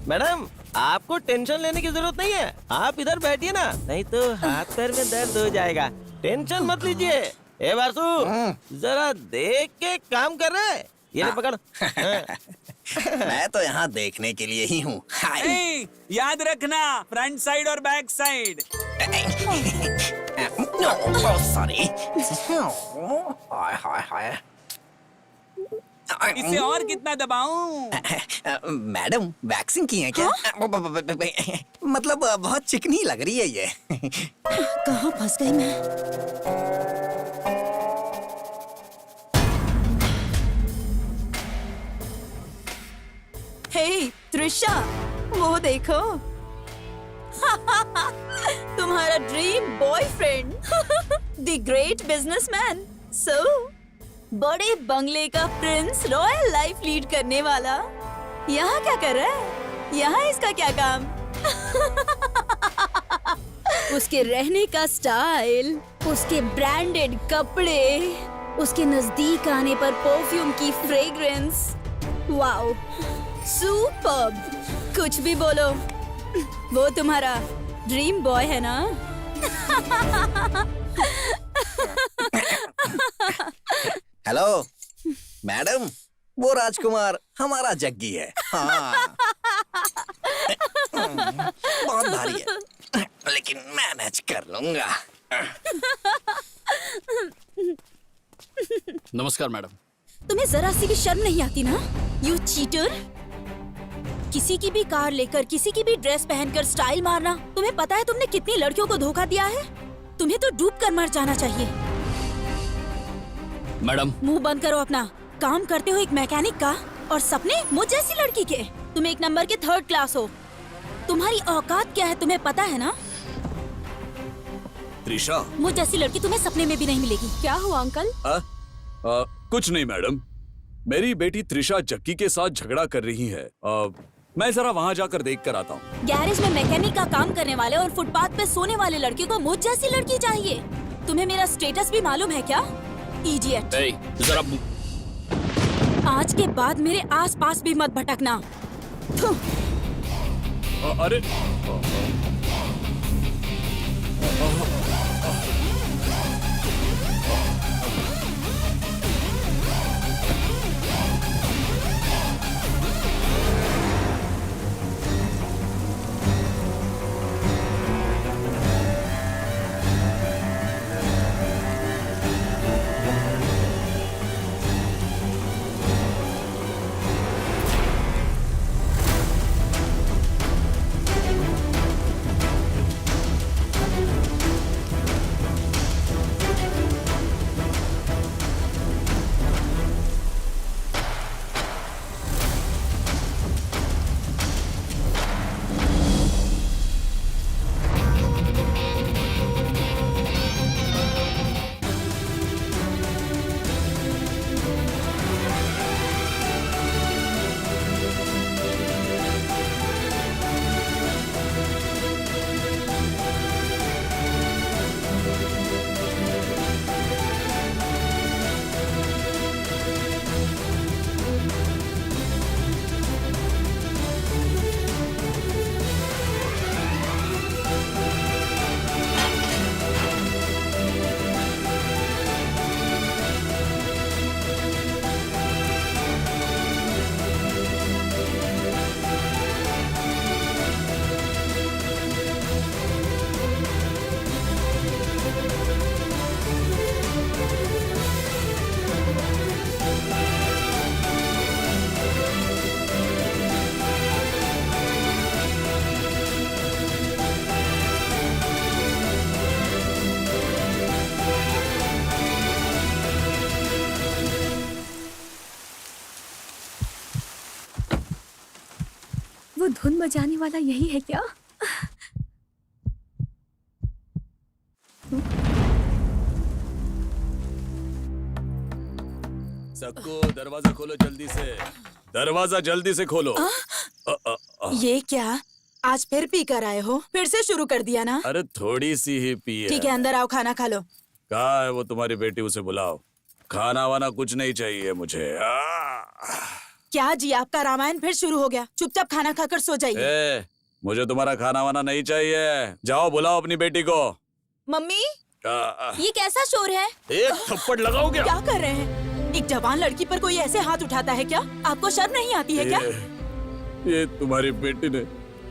मैडम आपको टेंशन लेने की जरूरत नहीं है, आप इधर बैठिए ना, नहीं तो हाथ पैर में दर्द हो जाएगा। टेंशन मत लीजिए। ए बासु जरा देख के काम कर रहे हैं, ये ले पकड़। मैं तो यहाँ देखने के लिए ही हूँ। याद रखना, फ्रंट साइड और बैक साइड। सॉरी। हाय हाय हाय। इसे और कितना दबाऊं? मैडम वैक्सिंग की है क्या? मतलब बहुत चिकनी लग रही है ये। कहाँ फंस गई मैं? हे त्रिशा, वो देखो। तुम्हारा dream boyfriend, the great businessman, so बड़े बंगले का प्रिंस, रॉयल लाइफ लीड करने वाला, यहाँ क्या कर रहा है? यहाँ इसका क्या काम? उसके रहने का स्टाइल, उसके ब्रांडेड कपड़े, उसके नजदीक आने पर परफ्यूम की फ्रेग्रेंस, वाओ सुपर्ब। कुछ भी बोलो, वो तुम्हारा ड्रीम बॉय है ना? हेलो मैडम, वो राजकुमार हमारा जग्गी है। हाँ बहुत भारी है लेकिन मैनेज कर लूंगा। नमस्कार मैडम। तुम्हें जरा सी भी शर्म नहीं आती ना? You cheater! किसी की भी कार लेकर, किसी की भी ड्रेस पहनकर स्टाइल मारना, तुम्हें पता है तुमने कितनी लड़कियों को धोखा दिया है? तुम्हें तो डूब कर मर जाना चाहिए। मैडम मुंह बंद करो अपना। काम करते हो एक मैकेनिक का और सपने मुझ जैसी लड़की के। तुम एक नंबर के 3rd क्लास हो, तुम्हारी औकात क्या है तुम्हें पता है ना? त्रिशा, मुझ जैसी लड़की तुम्हें सपने में भी नहीं मिलेगी। क्या हुआ अंकल? कुछ नहीं मैडम, मेरी बेटी त्रिशा जग्गी के साथ झगड़ा कर रही है। मैं जरा वहाँ जाकर देख कर आता हूँ। गैरेज में मैकेनिक का काम करने वाले और फुटपाथ पे सोने वाले लड़के को मुझ जैसी लड़की चाहिए। तुम्हें मेरा स्टेटस भी मालूम है क्या? इडियट! जरा आज के बाद मेरे आसपास भी मत भटकना। अरे वो धुन बजाने वाला यही है क्या? सबको दरवाजा खोलो जल्दी से, दरवाजा जल्दी से खोलो। ये क्या आज फिर पी कर आए हो? फिर से शुरू कर दिया ना? अरे थोड़ी सी ही पी है। ठीक है, अंदर आओ, खाना खा लो। कहाँ है वो तुम्हारी बेटी, उसे बुलाओ। खाना वाना कुछ नहीं चाहिए मुझे। क्या जी, आपका रामायण फिर शुरू हो गया? चुपचाप खाना खाकर सो जाइए। मुझे तुम्हारा खाना वाना नहीं चाहिए। जाओ बुलाओ अपनी बेटी को। मम्मी, आ, ये कैसा शोर है? एक थप्पड़ लगाओ क्या? क्या कर रहे हैं? एक जवान लड़की पर कोई ऐसे हाथ उठाता है क्या? आपको शर्म नहीं आती है क्या? ये तुम्हारी बेटी ने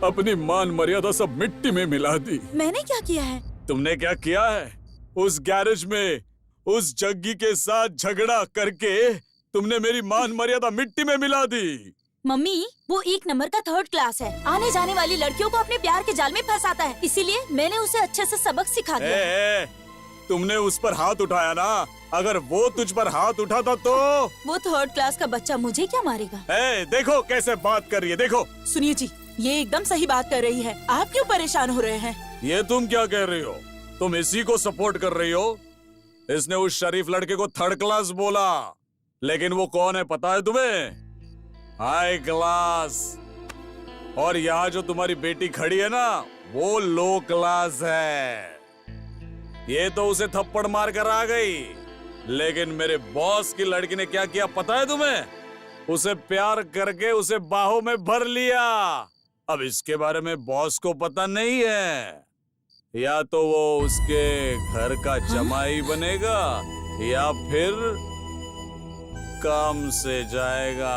अपनी मान मर्यादा सब मिट्टी में मिला दी। मैंने क्या किया है? तुमने क्या किया है? उस गैरेज में उस जग्गी के साथ झगड़ा करके तुमने मेरी मान मर्यादा मिट्टी में मिला दी। मम्मी, वो 1 नंबर का 3rd क्लास है। आने जाने वाली लड़कियों को अपने प्यार के जाल में फंसाता है। इसीलिए मैंने उसे अच्छे से सबक सिखा दिया। तुमने उस पर हाथ उठाया ना, अगर वो तुझ पर हाथ उठाता तो वो 3rd क्लास का बच्चा मुझे क्या मारेगा? देखो कैसे बात कर रही है, देखो। सुनिए जी, ये एकदम सही बात कर रही है। आप क्यों परेशान हो रहे हैं? ये तुम क्या कह रही हो? तुम इसी को सपोर्ट कर रही हो? इसने उस शरीफ लड़के को 3rd क्लास बोला, लेकिन वो कौन है पता है तुम्हें? High class. और यहाँ जो तुम्हारी बेटी खड़ी है ना, वो लो क्लास है। ये तो उसे थप्पड़ मार कर आ गई, लेकिन मेरे बॉस की लड़की ने क्या किया पता है तुम्हें? उसे प्यार करके उसे बाहों में भर लिया। अब इसके बारे में बॉस को पता नहीं है। या तो वो उसके घर का जमाई बनेगा या फिर काम से जाएगा।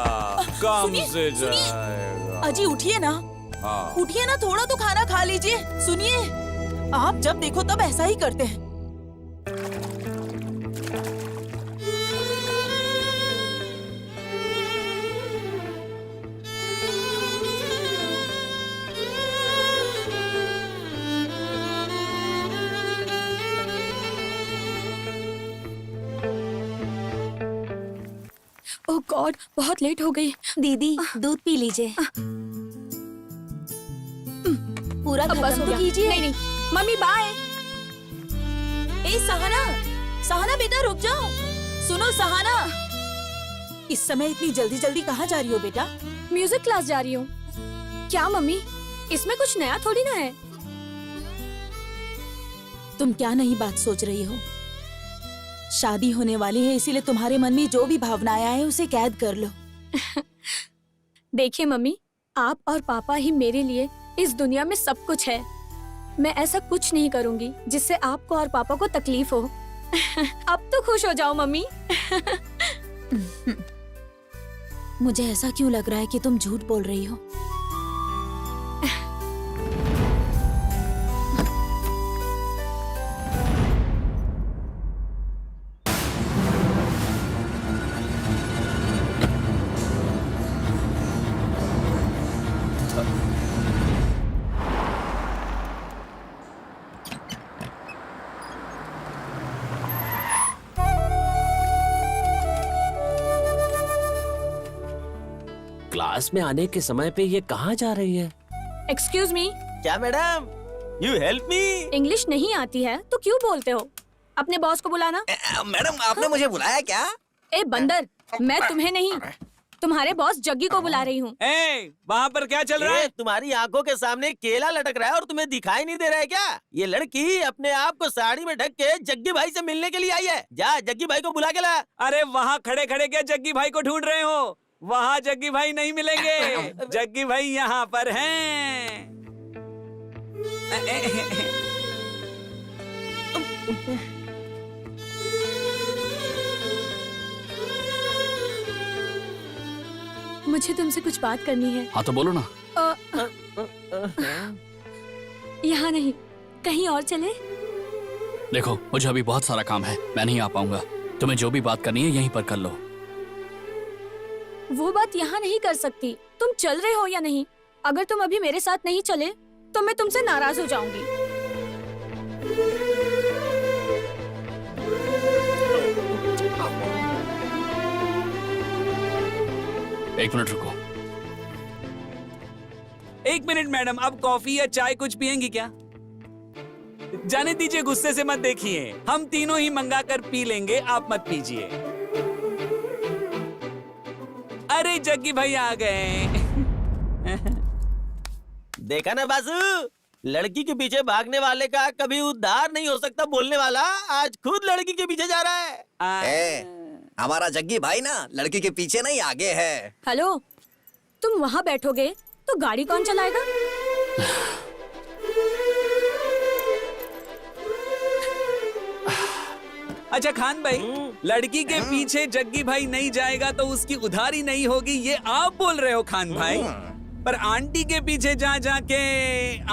काम से जाएगा। अजी उठिए ना। हाँ। उठिए ना, थोड़ा तो खाना खा लीजिए। सुनिए, आप जब देखो तब ऐसा ही करते हैं। ओह गॉड, बहुत लेट हो गई। दीदी, दूध पी लीजिए। पूरा अब बस खत्म हो तो गया। कीजिए। नहीं, मम्मी बाय। ए सहाना, सहाना बेटा रुक जाओ। सुनो सहाना, इस समय इतनी जल्दी जल्दी कहाँ जा रही हो बेटा? म्यूजिक क्लास जा रही हूँ। क्या मम्मी, इसमें कुछ नया थोड़ी ना है। तुम क्या नई बात सोच रही हो? शादी होने वाली है, इसीलिए तुम्हारे मन में जो भी भावनाएं आए उसे कैद कर लो। देखिए मम्मी, आप और पापा ही मेरे लिए इस दुनिया में सब कुछ है। मैं ऐसा कुछ नहीं करूंगी जिससे आपको और पापा को तकलीफ हो। अब तो खुश हो जाओ मम्मी। मुझे ऐसा क्यों लग रहा है कि तुम झूठ बोल रही हो? क्लास में आने के समय पे ये कहाँ जा रही है? Excuse me. क्या madam, you help me? English नहीं आती है तो क्यों बोलते हो? अपने बॉस को बुलाना। मैडम, आपने मुझे बुलाया क्या? ए बंदर, मैं तुम्हें नहीं, तुम्हारे बॉस जग्गी को बुला रही हूँ। वहाँ पर क्या चल रहा है? तुम्हारी आंखों के सामने केला लटक रहा है और तुम्हें दिखाई नहीं दे रहा है क्या? ये लड़की अपने आप को साड़ी में ढक के जग्गी भाई से मिलने के लिए आई है। जा जग्गी भाई को बुला के ला। अरे वहाँ खड़े खड़े क्या जग्गी भाई को ढूंढ रहे हो? वहाँ जग्गी भाई नहीं मिलेंगे। जग्गी भाई यहाँ पर हैं। मुझे तुमसे कुछ बात करनी है। हाँ तो बोलो ना। यहाँ नहीं, कहीं और चले? देखो मुझे अभी बहुत सारा काम है, मैं नहीं आ पाऊंगा। तुम्हें जो भी बात करनी है यहीं पर कर लो। वो बात यहाँ नहीं कर सकती। तुम चल रहे हो या नहीं? अगर तुम अभी मेरे साथ नहीं चले तो मैं तुमसे नाराज हो जाऊंगी। एक मिनट रुको। एक मिनट मैडम, आप कॉफी या चाय कुछ पियेंगी क्या? जाने दीजिए, गुस्से से मत देखिए, हम तीनों ही मंगा कर पी लेंगे, आप मत पीजिए। अरे जग्गी भाई आ गए। देखा ना बासु, लड़की के पीछे भागने वाले का कभी उद्धार नहीं हो सकता बोलने वाला आज खुद लड़की के पीछे जा रहा है। हमारा जग्गी भाई ना लड़की के पीछे नहीं आगे है। हेलो, तुम वहाँ बैठोगे तो गाड़ी कौन चलाएगा? अच्छा खान भाई, लड़की के पीछे जग्गी भाई नहीं जाएगा तो उसकी उधारी नहीं होगी, ये आप बोल रहे हो खान भाई? पर आंटी के पीछे जा जाके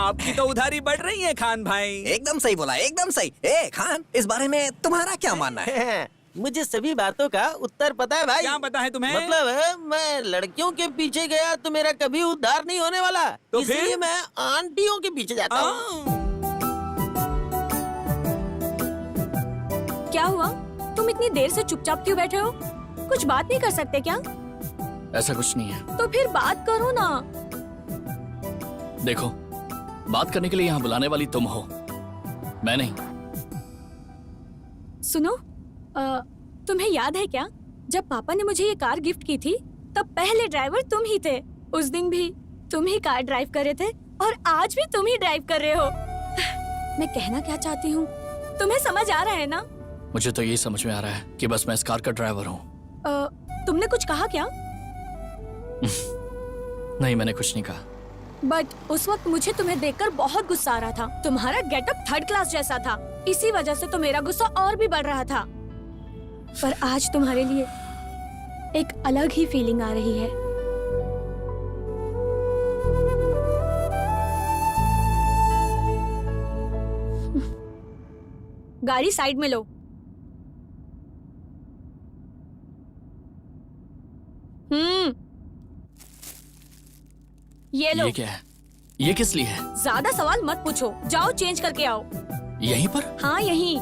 आपकी तो उधारी बढ़ रही है खान भाई। एकदम सही बोला, एकदम सही। ए खान, इस बारे में तुम्हारा क्या मानना है? मुझे सभी बातों का उत्तर पता है भाई। क्या पता है तुम्हें? मतलब मैं लड़कियों के पीछे गया तो मेरा कभी उद्धार नहीं होने वाला, तो इसलिए फिर? मैं आंटियों के पीछे जाता हूँ। क्या हुआ? तुम इतनी देर से चुपचाप क्यों बैठे हो? कुछ बात नहीं कर सकते क्या? ऐसा कुछ नहीं है। तो फिर बात करो ना। देखो, बात करने के लिए यहाँ बुलाने वाली तुम हो, मैं नहीं। सुनो, तुम्हें याद है क्या, जब पापा ने मुझे ये कार गिफ्ट की थी तब पहले ड्राइवर तुम ही थे। उस दिन भी तुम ही कार ड्राइव कर रहे थे और आज भी तुम ही ड्राइव कर रहे हो। मैं कहना क्या चाहती हूँ तुम्हें समझ आ रहा है ना? मुझे तो यही समझ में आ रहा है कि बस मैं इस कार का ड्राइवर हूँ। तुमने कुछ कहा क्या? नहीं, मैंने कुछ नहीं कहा। बट उस वक्त मुझे तुम्हें देखकर बहुत गुस्सा आ रहा था। तुम्हारा गेटअप थर्ड क्लास जैसा था, इसी वजह से तो मेरा गुस्सा और भी बढ़ रहा था। पर आज तुम्हारे लिए एक अलग ही फीलिंग आ रही है। गाड़ी साइड में लो। ये लो। ये क्या है? ये किस लिए है? ज्यादा सवाल मत पूछो, जाओ चेंज करके आओ। यहीं पर? हाँ यहीं।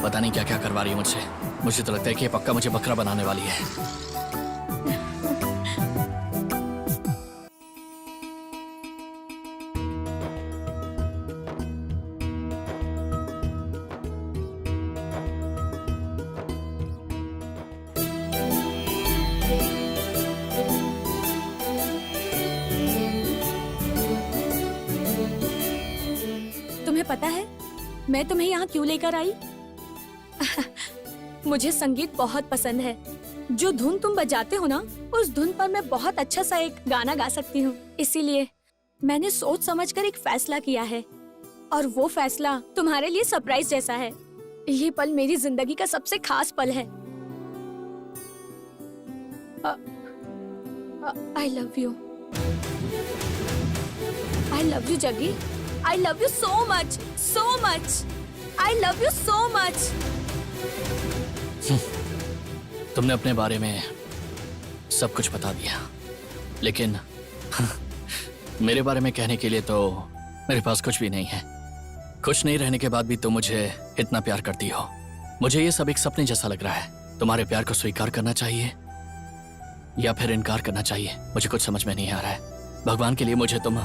पता नहीं क्या क्या करवा रही है मुझसे। मुझे तो लगता है कि ये पक्का मुझे बकरा बनाने वाली है। तुम्हें पता है मैं तुम्हें यहाँ क्यों लेकर आई? मुझे संगीत बहुत पसंद है। जो धुन तुम बजाते हो ना, उस धुन पर मैं बहुत अच्छा सा एक गाना गा सकती हूँ। इसीलिए मैंने सोच समझकर एक फैसला किया है, और वो फैसला तुम्हारे लिए सरप्राइज जैसा है। ये पल मेरी जिंदगी का सबसे खास पल है। I love you. I love you Jaggi. I love you so much, so much. I love you so much. तुमने अपने बारे में सब कुछ बता दिया, लेकिन मेरे बारे में कहने के लिए तो मेरे पास कुछ भी नहीं है। कुछ नहीं रहने के बाद भी तुम मुझे इतना प्यार करती हो। मुझे ये सब एक सपने जैसा लग रहा है। तुम्हारे प्यार को स्वीकार करना चाहिए या फिर इनकार करना चाहिए, मुझे कुछ समझ में नहीं आ रहा है। भगवान के लिए मुझे तुम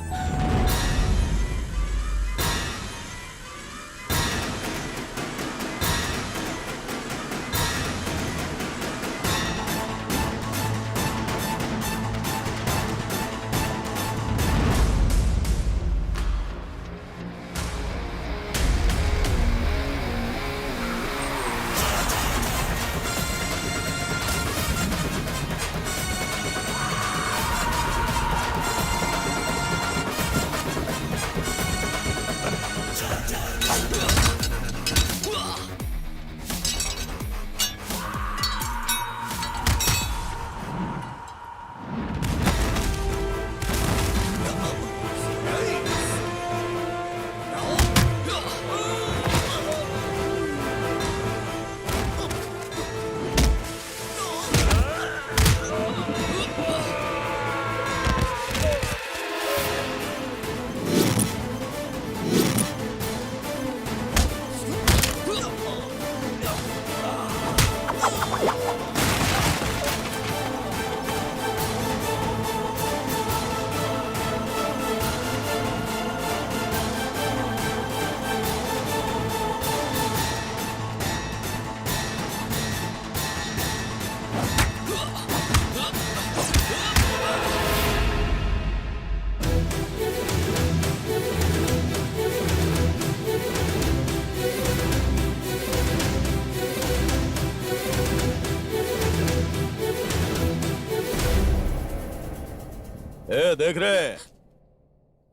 देख रहे?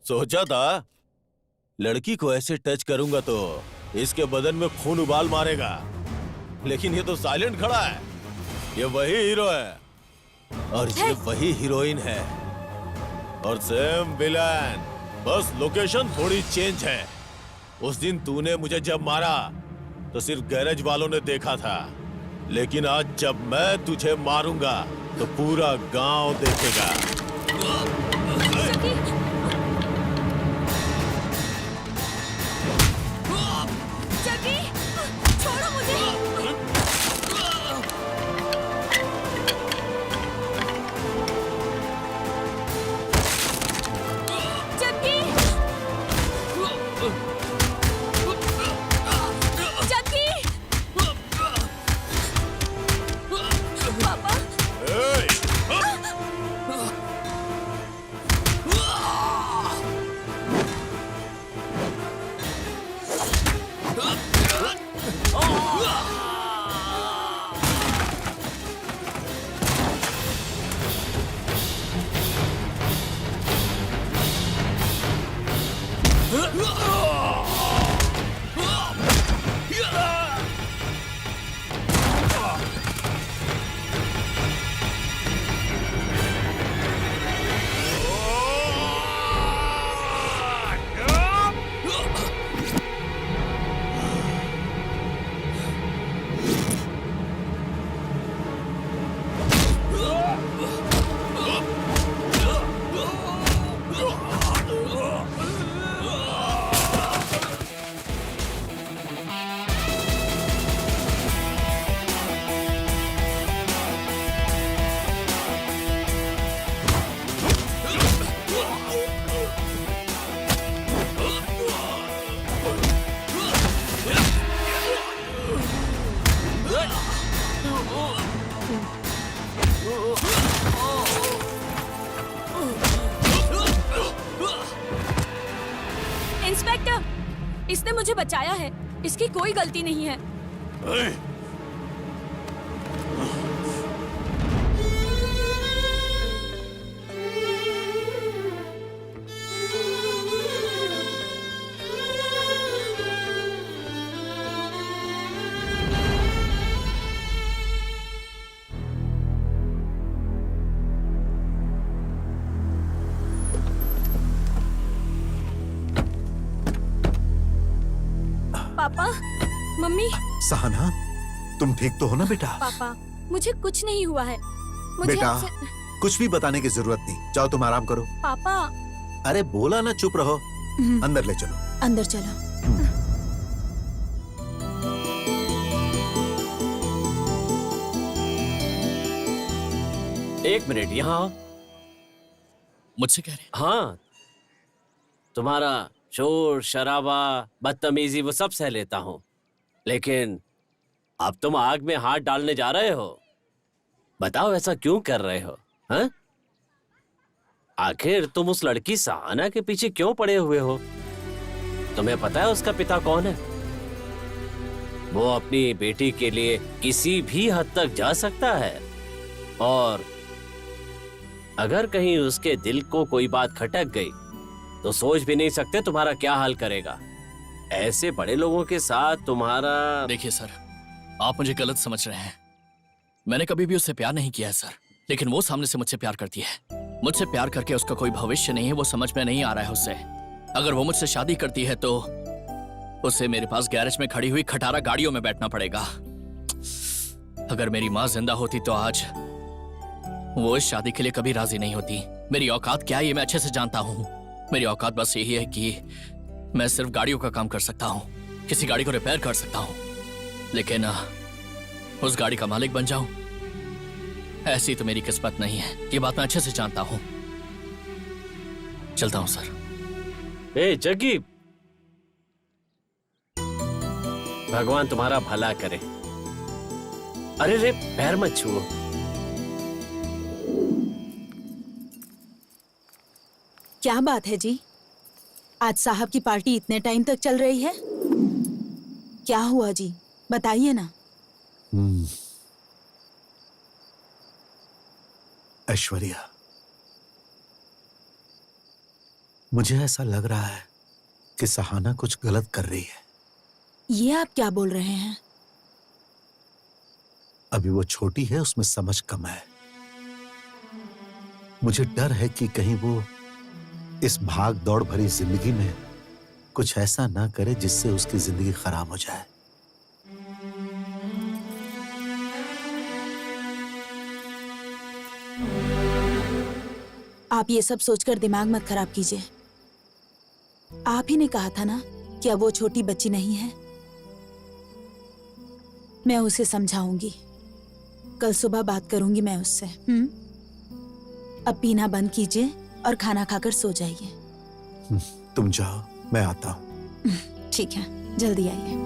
सोचा था लड़की को ऐसे टच करूंगा तो इसके बदन में खून उबाल मारेगा, लेकिन ये तो साइलेंट खड़ा है। ये वही हीरो है और ये वही हीरोइन है और सेम विलन, बस लोकेशन थोड़ी चेंज है। उस दिन तूने मुझे जब मारा तो सिर्फ गैरेज वालों ने देखा था, लेकिन आज जब मैं तुझे मारूंगा तो पूरा गांव देखेगा। जग्गी, छोड़ो मुझे। जग्गी, जग्गी, पापा। इंस्पेक्टर, इसने मुझे बचाया है, इसकी कोई गलती नहीं है। पापा, मम्मी। सहाना, तुम ठीक तो हो ना बेटा? पापा, मुझे कुछ नहीं हुआ है। मुझे बेटा, आपसे- कुछ भी बताने की जरूरत नहीं, जाओ तुम आराम करो। पापा। अरे बोला ना, चुप रहो। अंदर ले चलो। अंदर चलो। एक मिनट, यहाँ आओ। मुझसे कह रहे? हाँ, तुम्हारा शोर शराबा बदतमीजी वो सब सह लेता हूँ, लेकिन अब तुम आग में हाथ डालने जा रहे हो। बताओ ऐसा क्यों कर रहे हो? हाँ? आखिर तुम उस लड़की सहाना के पीछे क्यों पड़े हुए हो? तुम्हें पता है उसका पिता कौन है? वो अपनी बेटी के लिए किसी भी हद तक जा सकता है, और अगर कहीं उसके दिल को कोई बात खटक गई तो सोच भी नहीं सकते तुम्हारा क्या हाल करेगा। ऐसे बड़े लोगों के साथ तुम्हारा। देखिए सर, आप मुझे गलत समझ रहे हैं। मैंने कभी भी उससे प्यार नहीं किया है सर, लेकिन वो सामने से मुझसे प्यार करती है। मुझसे प्यार करके उसका कोई भविष्य नहीं है, वो समझ में नहीं आ रहा है उससे। अगर वो मुझसे शादी करती है तो उसे मेरे पास गैरेज में खड़ी हुई खटारा गाड़ियों में बैठना पड़ेगा। अगर मेरी माँ जिंदा होती तो आज वो इस शादी के लिए कभी राजी नहीं होती। मेरी औकात क्या है ये मैं अच्छे से जानता हूँ। मेरी औकात बस यही है कि मैं सिर्फ गाड़ियों का काम कर सकता हूँ, किसी गाड़ी को रिपेयर कर सकता हूँ, लेकिन उस गाड़ी का मालिक बन जाऊं, ऐसी तो मेरी किस्मत नहीं है। ये बात मैं अच्छे से जानता हूँ। चलता हूँ सर। ए जग्गी, भगवान तुम्हारा भला करे। अरे रे, पैर मत छुओ। क्या बात है जी, आज साहब की पार्टी इतने टाइम तक चल रही है? क्या हुआ जी, बताइए ना। ऐश्वर्या, मुझे ऐसा लग रहा है कि सहाना कुछ गलत कर रही है। ये आप क्या बोल रहे हैं? अभी वो छोटी है, उसमें समझ कम है। मुझे डर है कि कहीं वो इस भाग दौड़ भरी जिंदगी में कुछ ऐसा ना करे जिससे उसकी जिंदगी खराब हो जाए। आप ये सब सोचकर दिमाग मत खराब कीजिए। आप ही ने कहा था ना कि अब वो छोटी बच्ची नहीं है। मैं उसे समझाऊंगी। कल सुबह बात करूंगी मैं उससे। अब पीना बंद कीजिए और खाना खाकर सो जाइए। तुम जाओ, मैं आता हूं। ठीक है, जल्दी आइए।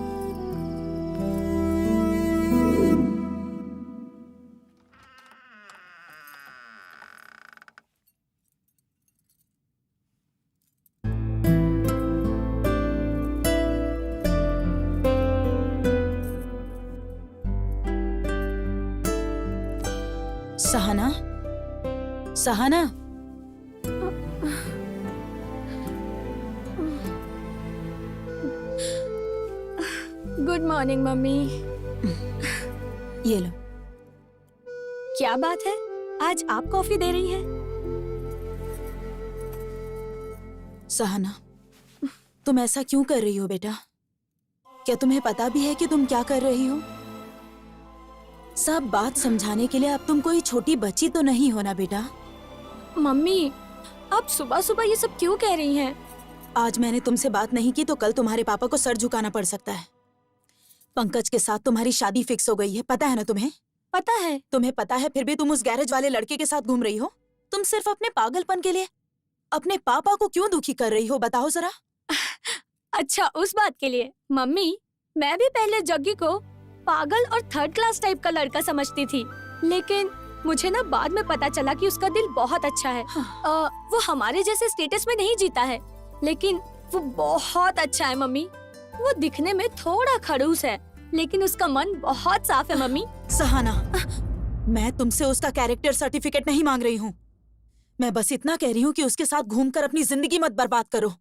Sahana, Sahana, good morning mummy. ये लो। क्या बात है, आज आप कॉफी दे रही हैं? सहाना, तुम ऐसा क्यों कर रही हो बेटा? क्या तुम्हें पता भी है कि तुम क्या कर रही हो? सब बात समझाने के लिए अब तुम कोई छोटी बच्ची तो नहीं हो ना बेटा। मम्मी, आप सुबह सुबह ये सब क्यों कह रही हैं? आज मैंने तुमसे बात नहीं की तो कल तुम्हारे पापा को सर झुकाना पड़ सकता है। पंकज के साथ तुम्हारी शादी फिक्स हो गई है, पता है ना तुम्हें? पता है। तुम्हें पता है, फिर भी तुम उस गैरेज वाले लड़के के साथ घूम रही हो। तुम सिर्फ अपने पागलपन के लिए अपने पापा को क्यों दुखी कर रही हो, बताओ जरा। अच्छा, उस बात के लिए। मम्मी, मैं भी पहले जग्गी को पागल और थर्ड क्लास टाइप का लड़का समझती थी, लेकिन मुझे ना बाद में पता चला कि उसका दिल बहुत अच्छा है। वो हमारे जैसे स्टेटस में नहीं जीता है, लेकिन वो बहुत अच्छा है मम्मी। वो दिखने में थोड़ा खड़ूस है, लेकिन उसका मन बहुत साफ है मम्मी। सहाना, मैं तुमसे उसका कैरेक्टर सर्टिफिकेट नहीं मांग रही हूँ। मैं बस इतना कह रही हूँ कि उसके साथ घूमकर अपनी जिंदगी मत बर्बाद करो।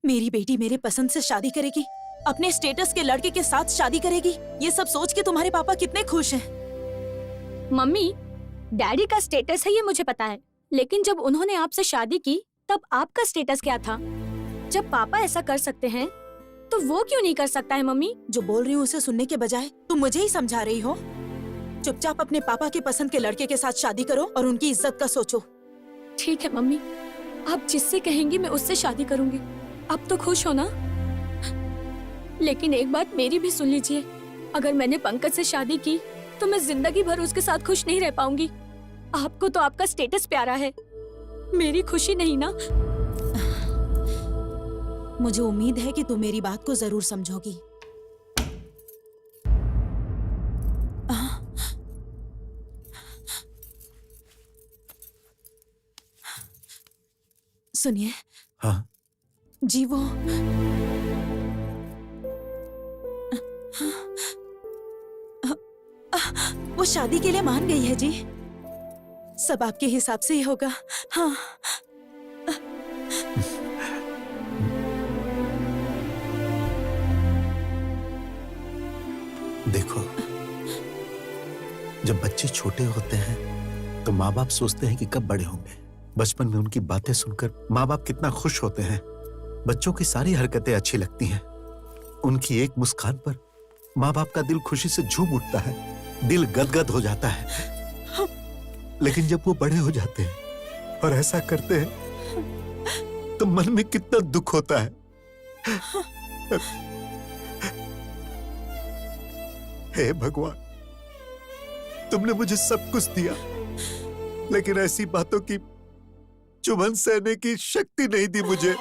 मेरी बेटी मेरे पसंद से शादी करेगी, अपने स्टेटस के लड़के के साथ शादी करेगी, ये सब सोच के तुम्हारे पापा कितने खुश हैं। मम्मी, डैडी का स्टेटस है ये मुझे पता है, लेकिन जब उन्होंने आपसे शादी की तब आपका स्टेटस क्या था? जब पापा ऐसा कर सकते हैं तो वो क्यों नहीं कर सकता है मम्मी? जो बोल रही हूँ उसे सुनने के बजाय तुम मुझे ही समझा रही हो। चुपचाप अपने पापा के पसंद के लड़के के साथ शादी करो और उनकी इज्जत का सोचो। ठीक है मम्मी, आप जिससे कहेंगी मैं उससे शादी करूंगी। आप तो खुश हो ना? लेकिन एक बात मेरी भी सुन लीजिए, अगर मैंने पंकज से शादी की तो मैं जिंदगी भर उसके साथ खुश नहीं रह पाऊंगी। आपको तो आपका स्टेटस प्यारा है, मेरी खुशी नहीं ना। मुझे उम्मीद है कि तुम मेरी बात को जरूर समझोगी। सुनिए। हाँ? जी वो शादी के लिए मान गई है जी। सब आपके हिसाब से ही होगा। हाँ। देखो, जब बच्चे छोटे होते हैं तो माँ बाप सोचते हैं कि कब बड़े होंगे। बचपन में उनकी बातें सुनकर माँ बाप कितना खुश होते हैं। बच्चों की सारी हरकतें अच्छी लगती हैं। उनकी एक मुस्कान पर माँ बाप का दिल खुशी से झूम उठता है, दिल गदगद हो जाता है। लेकिन जब वो बड़े हो जाते हैं और ऐसा करते हैं तो मन में कितना दुख होता है। हे भगवान, तुमने मुझे सब कुछ दिया, लेकिन ऐसी बातों की चुभन सहने की शक्ति नहीं दी मुझे।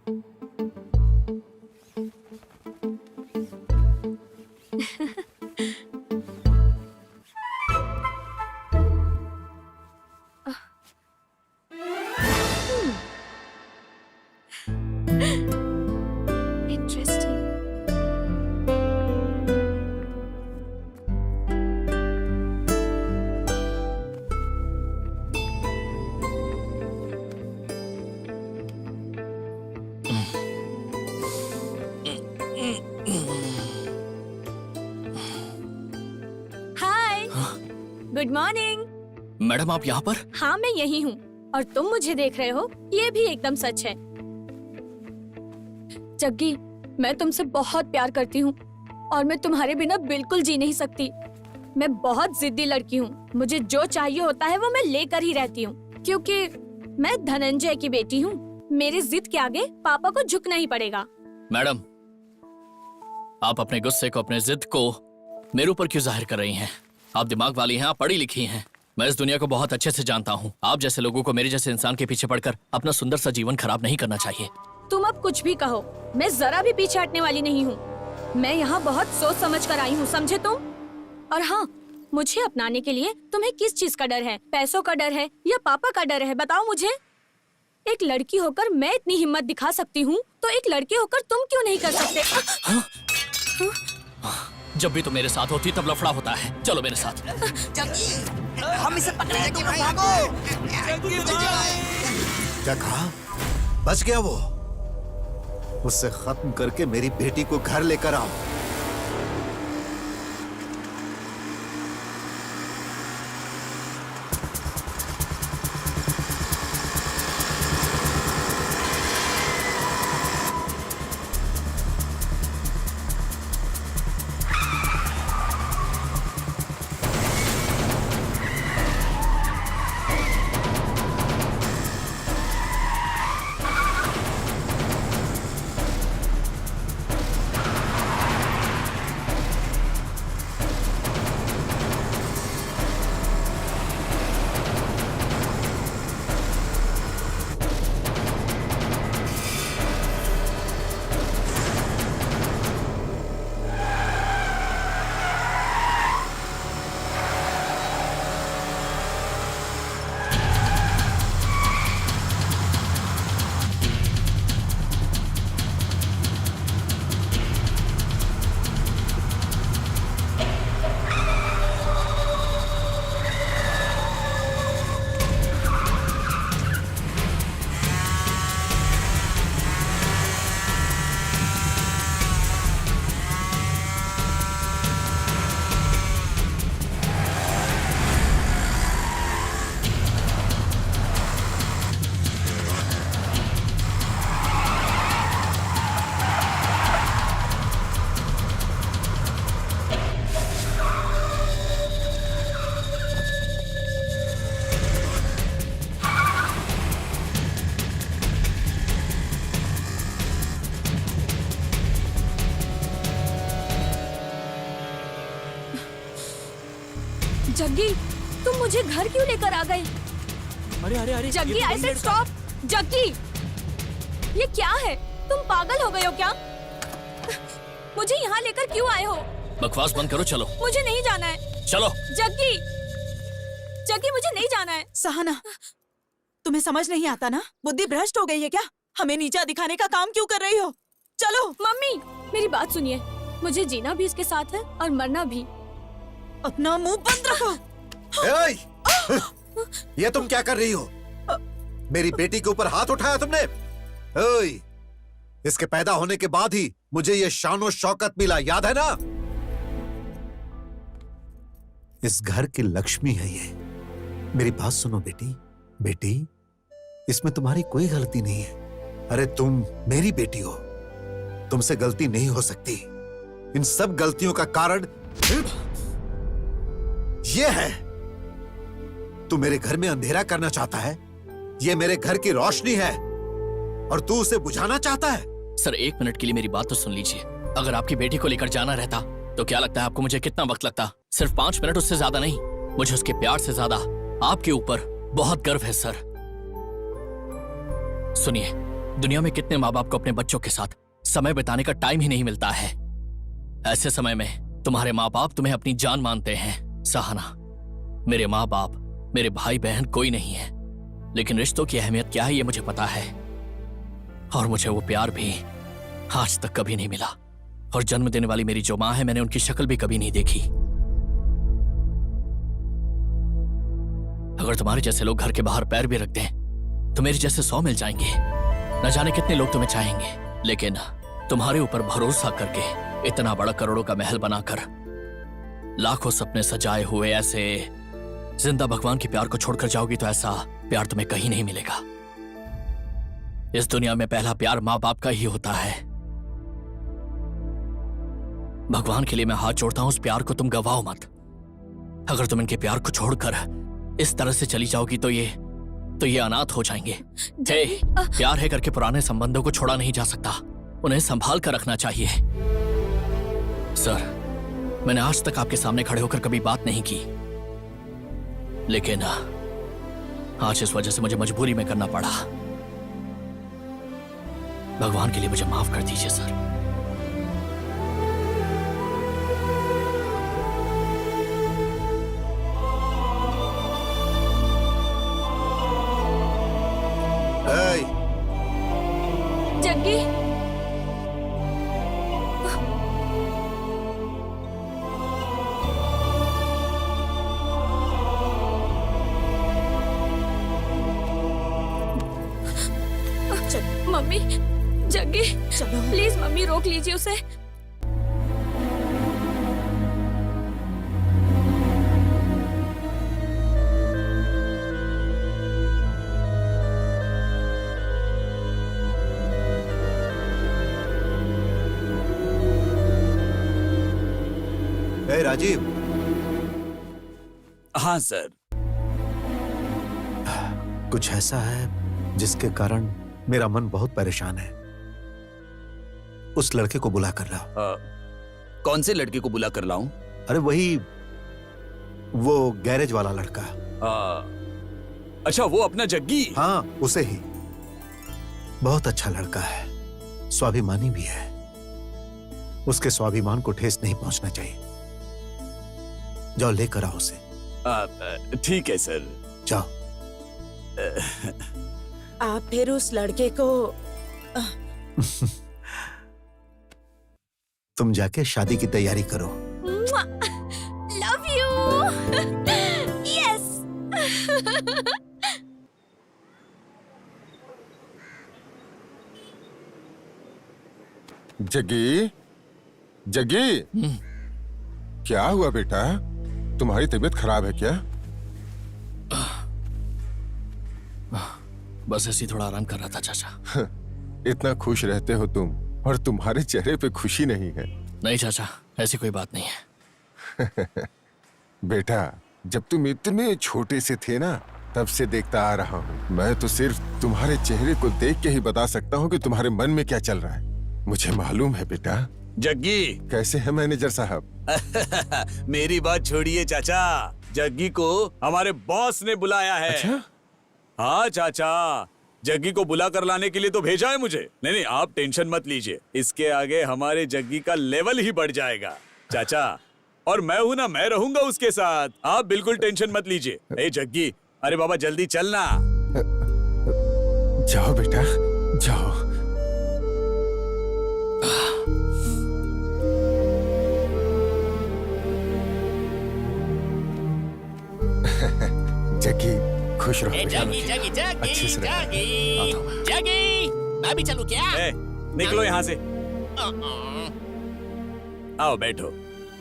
इंटरेस्टिंग। हाय, गुड मॉर्निंग। मैडम आप यहाँ पर? हाँ मैं यही हूँ और तुम मुझे देख रहे हो, ये भी एकदम सच है। जग्गी, मैं तुमसे बहुत प्यार करती हूँ और मैं तुम्हारे बिना बिल्कुल जी नहीं सकती। मैं बहुत जिद्दी लड़की हूँ, मुझे जो चाहिए होता है वो मैं लेकर ही रहती हूँ, क्योंकि मैं धनंजय की बेटी हूँ। मेरी जिद के आगे पापा को झुकना ही पड़ेगा। मैडम, आप अपने गुस्से को, अपने जिद को मेरे ऊपर क्यों जाहिर कर रही हैं? आप दिमाग वाली हैं, आप पढ़ी लिखी हैं। मैं इस दुनिया को बहुत अच्छे से जानता हूँ। आप जैसे लोगों को मेरे जैसे इंसान के पीछे पड़कर अपना सुंदर सा जीवन खराब नहीं करना चाहिए। तुम अब कुछ भी कहो, मैं जरा भी पीछे हटने वाली नहीं हूँ। मैं यहाँ बहुत सोच समझ कर आई हूँ, समझे तुम? और हाँ, मुझे अपनाने के लिए तुम्हें किस चीज का डर है? पैसों का डर है या पापा का डर है? बताओ मुझे। एक लड़की होकर मैं इतनी हिम्मत दिखा सकती हूँ, तो एक लड़के होकर तुम क्यों नहीं कर सकते? जब भी तुम मेरे साथ होती तब लफड़ा होता है। चलो मेरे साथ। हम इसे पकड़े, तुम लोग भागो। क्या कहा? बच गया वो? उससे खत्म करके मेरी बेटी को घर लेकर आओ। जग्गी, तुम मुझे घर क्यों लेकर आ गए? अरे अरे अरे, Jaggi, I said stop. Jaggi, ये क्या है? तुम पागल हो गए हो क्या? मुझे यहाँ लेकर क्यों आए हो? बकवास बंद करो, चलो। मुझे नहीं जाना है। चलो। जग्गी, जग्गी मुझे नहीं जाना है। सहाना, तुम्हें समझ नहीं आता ना? बुद्धि भ्रष्ट हो गई है क्या? हमें नीचा दिखाने का काम क्यों कर रही हो? चलो। मम्मी, मेरी बात सुनिए। मुझे जीना भी इसके साथ है और मरना भी। अपना मुंह बंद रखो। ये तुम क्या कर रही हो? मेरी बेटी के ऊपर हाथ उठाया तुमने? ओए, इसके पैदा होने के बाद ही मुझे ये शान शौकत मिला, याद है ना? इस घर की लक्ष्मी है ये। मेरी बात सुनो बेटी। बेटी, इसमें तुम्हारी कोई गलती नहीं है। अरे तुम मेरी बेटी हो, तुमसे गलती नहीं हो सकती। इन सब गलतियों का कारण ये है। तू मेरे घर में अंधेरा करना चाहता है। ये मेरे घर की रोशनी है और तू उसे बुझाना चाहता है। सर, 1 मिनट के लिए मेरी बात तो सुन लीजिए। अगर आपकी बेटी को लेकर जाना रहता तो क्या लगता है आपको मुझे कितना वक्त लगता? सिर्फ 5 मिनट, उससे ज्यादा नहीं। मुझे उसके प्यार से ज्यादा आपके ऊपर बहुत गर्व है सर। सुनिए, दुनिया में कितने माँ बाप को अपने बच्चों के साथ समय बिताने का टाइम ही नहीं मिलता है। ऐसे समय में तुम्हारे माँ बाप तुम्हें अपनी जान मानते हैं। सहाना, मेरे माँ बाप, मेरे भाई बहन कोई नहीं है, लेकिन रिश्तों की अहमियत क्या है ये मुझे पता है। और मुझे वो प्यार भी आज तक कभी नहीं मिला। और जन्म देने वाली मेरी जो माँ है, मैंने उनकी शक्ल भी कभी नहीं देखी। अगर तुम्हारे जैसे लोग घर के बाहर पैर भी रख दें तो मेरे जैसे 100 मिल जाएंगे। न जाने कितने लोग तुम्हें चाहेंगे, लेकिन तुम्हारे ऊपर भरोसा करके इतना बड़ा करोड़ों का महल बनाकर लाखों सपने सजाए हुए ऐसे जिंदा भगवान के प्यार को छोड़कर जाओगी तो ऐसा प्यार तुम्हें कहीं नहीं मिलेगा। इस दुनिया में पहला प्यार माँ बाप का ही होता है। भगवान के लिए मैं हाथ जोड़ता हूं, उस प्यार को तुम गवाओ मत। अगर तुम इनके प्यार को छोड़कर इस तरह से चली जाओगी तो ये अनाथ हो जाएंगे। हे, प्यार है करके पुराने संबंधों को छोड़ा नहीं जा सकता, उन्हें संभाल कर रखना चाहिए। सर, मैंने आज तक आपके सामने खड़े होकर कभी बात नहीं की, लेकिन आज इस वजह से मुझे मजबूरी में करना पड़ा। भगवान के लिए मुझे माफ कर दीजिए सर। जग्गी, मम्मी, जग्गी, चलो प्लीज मम्मी रोक लीजिए उसे। ए राजीव। हाँ सर। कुछ ऐसा है जिसके कारण मेरा मन बहुत परेशान है। उस लड़के को बुला कर लाओ। कौन से लड़के को बुला कर लाऊं? अरे वही, वो गैरेज वाला लड़का। अच्छा, वो अपना जग्गी? हाँ, उसे ही। बहुत अच्छा लड़का है, स्वाभिमानी भी है। उसके स्वाभिमान को ठेस नहीं पहुंचना चाहिए। जाओ लेकर आओ उसे। ठीक है सर। जाओ। आप फिर उस लड़के को तुम जाके शादी की तैयारी करो। Love you. Yes. Jaggi, Jaggi, क्या हुआ बेटा? तुम्हारी तबीयत खराब है क्या? बस ऐसे ही थोड़ा आराम कर रहा था चाचा। इतना खुश रहते हो तुम, और तुम्हारे चेहरे पे खुशी नहीं है। नहीं चाचा, ऐसी कोई बात नहीं है। बेटा, जब तुम इतने छोटे से थे ना, तब से देखता आ रहा हूँ। मैं तो सिर्फ तुम्हारे चेहरे को देख के ही बता सकता हूँ कि तुम्हारे मन में क्या चल रहा है। मुझे मालूम है बेटा। जग्गी, कैसे है मैनेजर साहब? मेरी बात छोड़िए चाचा, जग्गी को हमारे बॉस ने बुलाया है। अच्छा? हाँ चाचा, जग्गी को बुला कर लाने के लिए तो भेजा है मुझे। नहीं, आप टेंशन मत लीजिए, इसके आगे हमारे जग्गी का लेवल ही बढ़ जाएगा चाचा। और मैं हूं ना, मैं रहूंगा उसके साथ, आप बिल्कुल टेंशन मत लीजिए। ए जग्गी, अरे बाबा जल्दी चलना। जाओ बेटा, जाओ। जग्गी, खुश रहो बेटा। अच्छे से रहो। जगी, मैं भी चलूं क्या? ए, निकलो यहाँ से। आओ बैठो।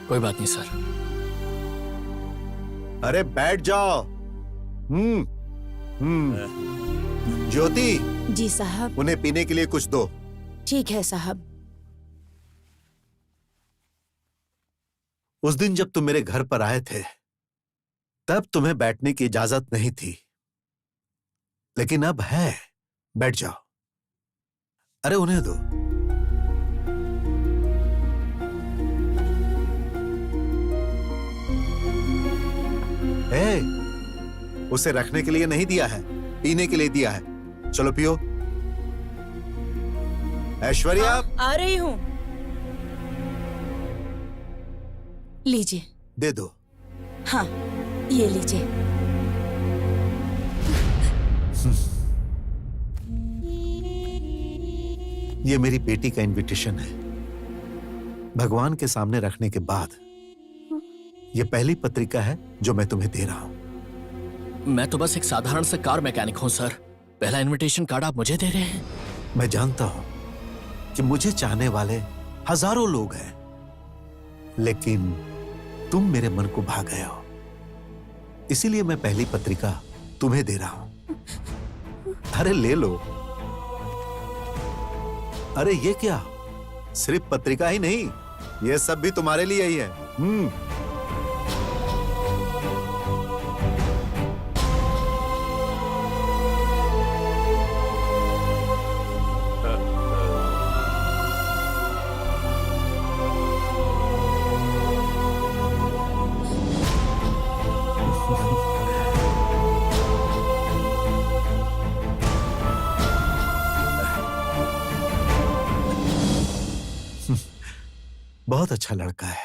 कोई बात नहीं सर। अरे बैठ जाओ। ज्योति, जी साहब। उन्हें पीने के लिए कुछ दो। ठीक है साहब। उस दिन जब तुम मेरे घर पर आए थे, तब तुम्हें बैठने की इजाजत नहीं थी, लेकिन अब है। बैठ जाओ। अरे उन्हें दो। उसे रखने के लिए नहीं दिया है, पीने के लिए दिया है। चलो पियो। ऐश्वर्या, आ रही हूँ। लीजिए। दे दो। हाँ, ये लीजिए। ये मेरी बेटी का इनविटेशन है। भगवान के सामने रखने के बाद ये पहली पत्रिका है जो मैं तुम्हें दे रहा हूं। मैं तो बस एक साधारण सा कार मैकेनिक हूँ सर। पहला इनविटेशन कार्ड आप मुझे दे रहे हैं? मैं जानता हूं कि मुझे चाहने वाले हजारों लोग हैं, लेकिन तुम मेरे मन को भा गए हो, इसीलिए मैं पहली पत्रिका तुम्हें दे रहा हूं। अरे ले लो। अरे ये क्या, सिर्फ पत्रिका ही नहीं, ये सब भी तुम्हारे लिए ही है। बहुत अच्छा लड़का है।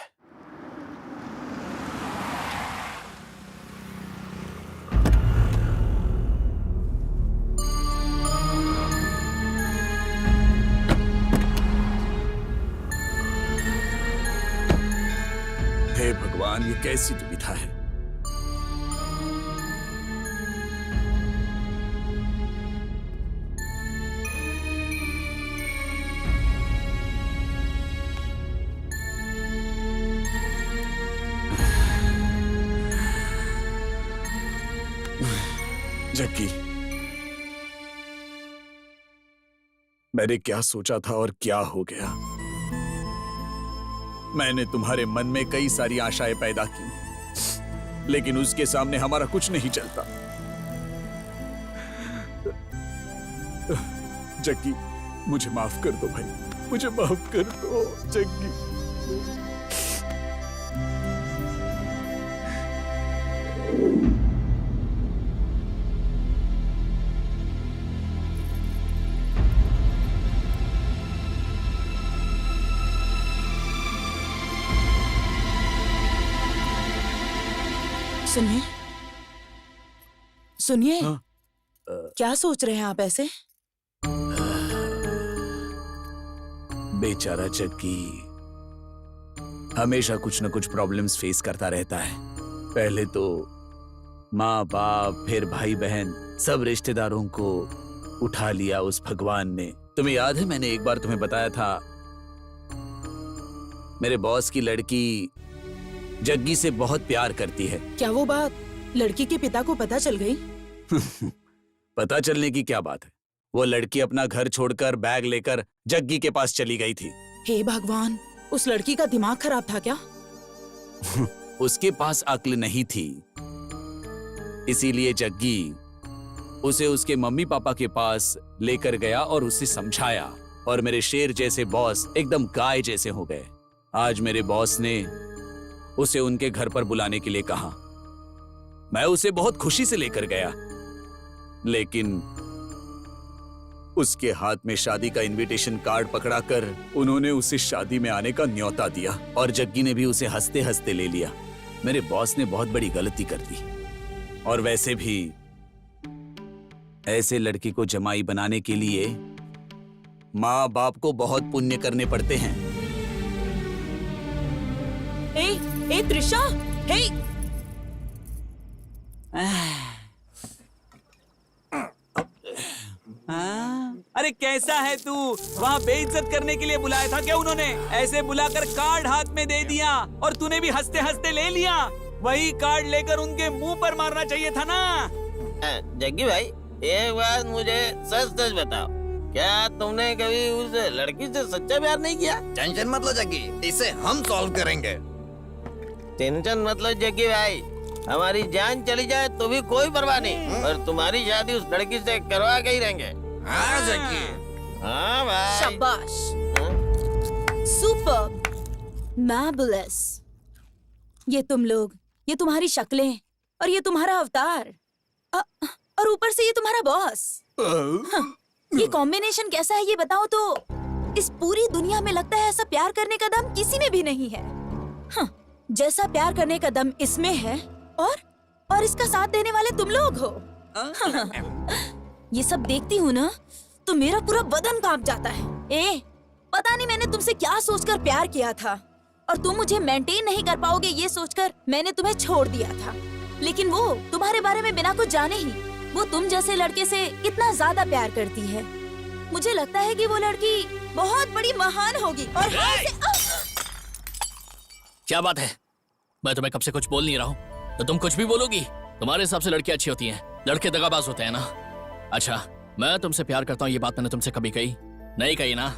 हे भगवान, ये कैसी दुविधा है। जग्गी, मैंने क्या सोचा था और क्या हो गया। मैंने तुम्हारे मन में कई सारी आशाएं पैदा की, लेकिन उसके सामने हमारा कुछ नहीं चलता। जग्गी, मुझे माफ कर दो भाई, मुझे माफ कर दो जग्गी। सुनिए, सुनिए। हाँ? क्या सोच रहे हैं आप ऐसे? बेचारा जग्गी हमेशा कुछ न कुछ प्रॉब्लम्स फेस करता रहता है। पहले तो माँ बाप, फिर भाई बहन, सब रिश्तेदारों को उठा लिया उस भगवान ने। तुम्हें याद है मैंने एक बार तुम्हें बताया था मेरे बॉस की लड़की जग्गी से बहुत प्यार करती है। क्या वो बात लड़की के पिता को पता चल गई? पता चलने की क्या बात है, वो लड़की अपना घर छोड़कर बैग लेकर जग्गी के पास चली गई थी। हे भगवान, उस लड़की का दिमाग खराब था क्या? उसके पास अक्ल नहीं थी, इसीलिए जग्गी उसे उसके मम्मी पापा के पास लेकर गया और उसे समझाया, और मेरे शेर जैसे बॉस एकदम गाय जैसे हो गए। आज मेरे बॉस ने उसे उनके घर पर बुलाने के लिए कहा। मैं उसे बहुत खुशी से लेकर गया, लेकिन उसके हाथ में शादी का इनविटेशन कार्ड पकड़ाकर उन्होंने उसे शादी में आने का न्योता दिया, और जग्गी ने भी उसे हंसते हंसते ले लिया। मेरे बॉस ने बहुत बड़ी गलती कर दी, और वैसे भी ऐसे लड़की को जमाई बनाने के लिए माँ बाप को बहुत पुण्य करने पड़ते हैं। ए त्रिशा, हे! अरे कैसा है तू? वहाँ बेइज्जत करने के लिए बुलाया था क्या उन्होंने? ऐसे बुलाकर कार्ड हाथ में दे दिया और तूने भी हंसते हंसते ले लिया। वही कार्ड लेकर उनके मुंह पर मारना चाहिए था ना। जग्गी भाई, एक बात मुझे सच सच बताओ, क्या तुमने कभी उस लड़की से सच्चा प्यार नहीं किया? टेंशन मत लो जग्गी, इसे हम सॉल्व करेंगे। टेंशन मत लो जग्गी भाई, हमारी जान चली जाए तो भी कोई परवाह नहीं, और तुम्हारी शादी उस लड़की से करवा के ही रहेंगे। हाँ जग्गी। हाँ भाई। शाबाश, सुपर, मैर्वेलस। ये तुम लोग, ये तुम्हारी शक्लें, और ये तुम्हारा अवतार, और ऊपर से ये तुम्हारा बॉस। हाँ, ये कॉम्बिनेशन कैसा है ये बताओ तो। इस पूरी दुनिया में लगता है ऐसा प्यार करने का दम किसी में भी नहीं है। हाँ, जैसा प्यार करने का दम इसमें है और इसका साथ देने वाले तुम लोग हो। ये सब देखती हूँ ना तो मेरा पूरा बदन कांप जाता है। पता नहीं मैंने तुमसे क्या सोचकर प्यार किया था और तुम मुझे मेंटेन नहीं कर पाओगे ये सोचकर मैंने तुम्हें छोड़ दिया था। लेकिन वो तुम्हारे बारे में बिना कुछ जाने ही वो तुम जैसे लड़के से कितना ज्यादा प्यार करती है। मुझे लगता है कि वो लड़की बहुत बड़ी महान होगी और क्या बात है? मैं तुम्हें कब से कुछ बोल नहीं रहा हूँ तो तुम कुछ भी बोलोगी? तुम्हारे हिसाब से लड़कियां अच्छी होती हैं, लड़के दगाबाज होते हैं ना? अच्छा, मैं तुमसे प्यार करता हूँ ये बात मैंने तुमसे कभी कही नहीं? कही ना?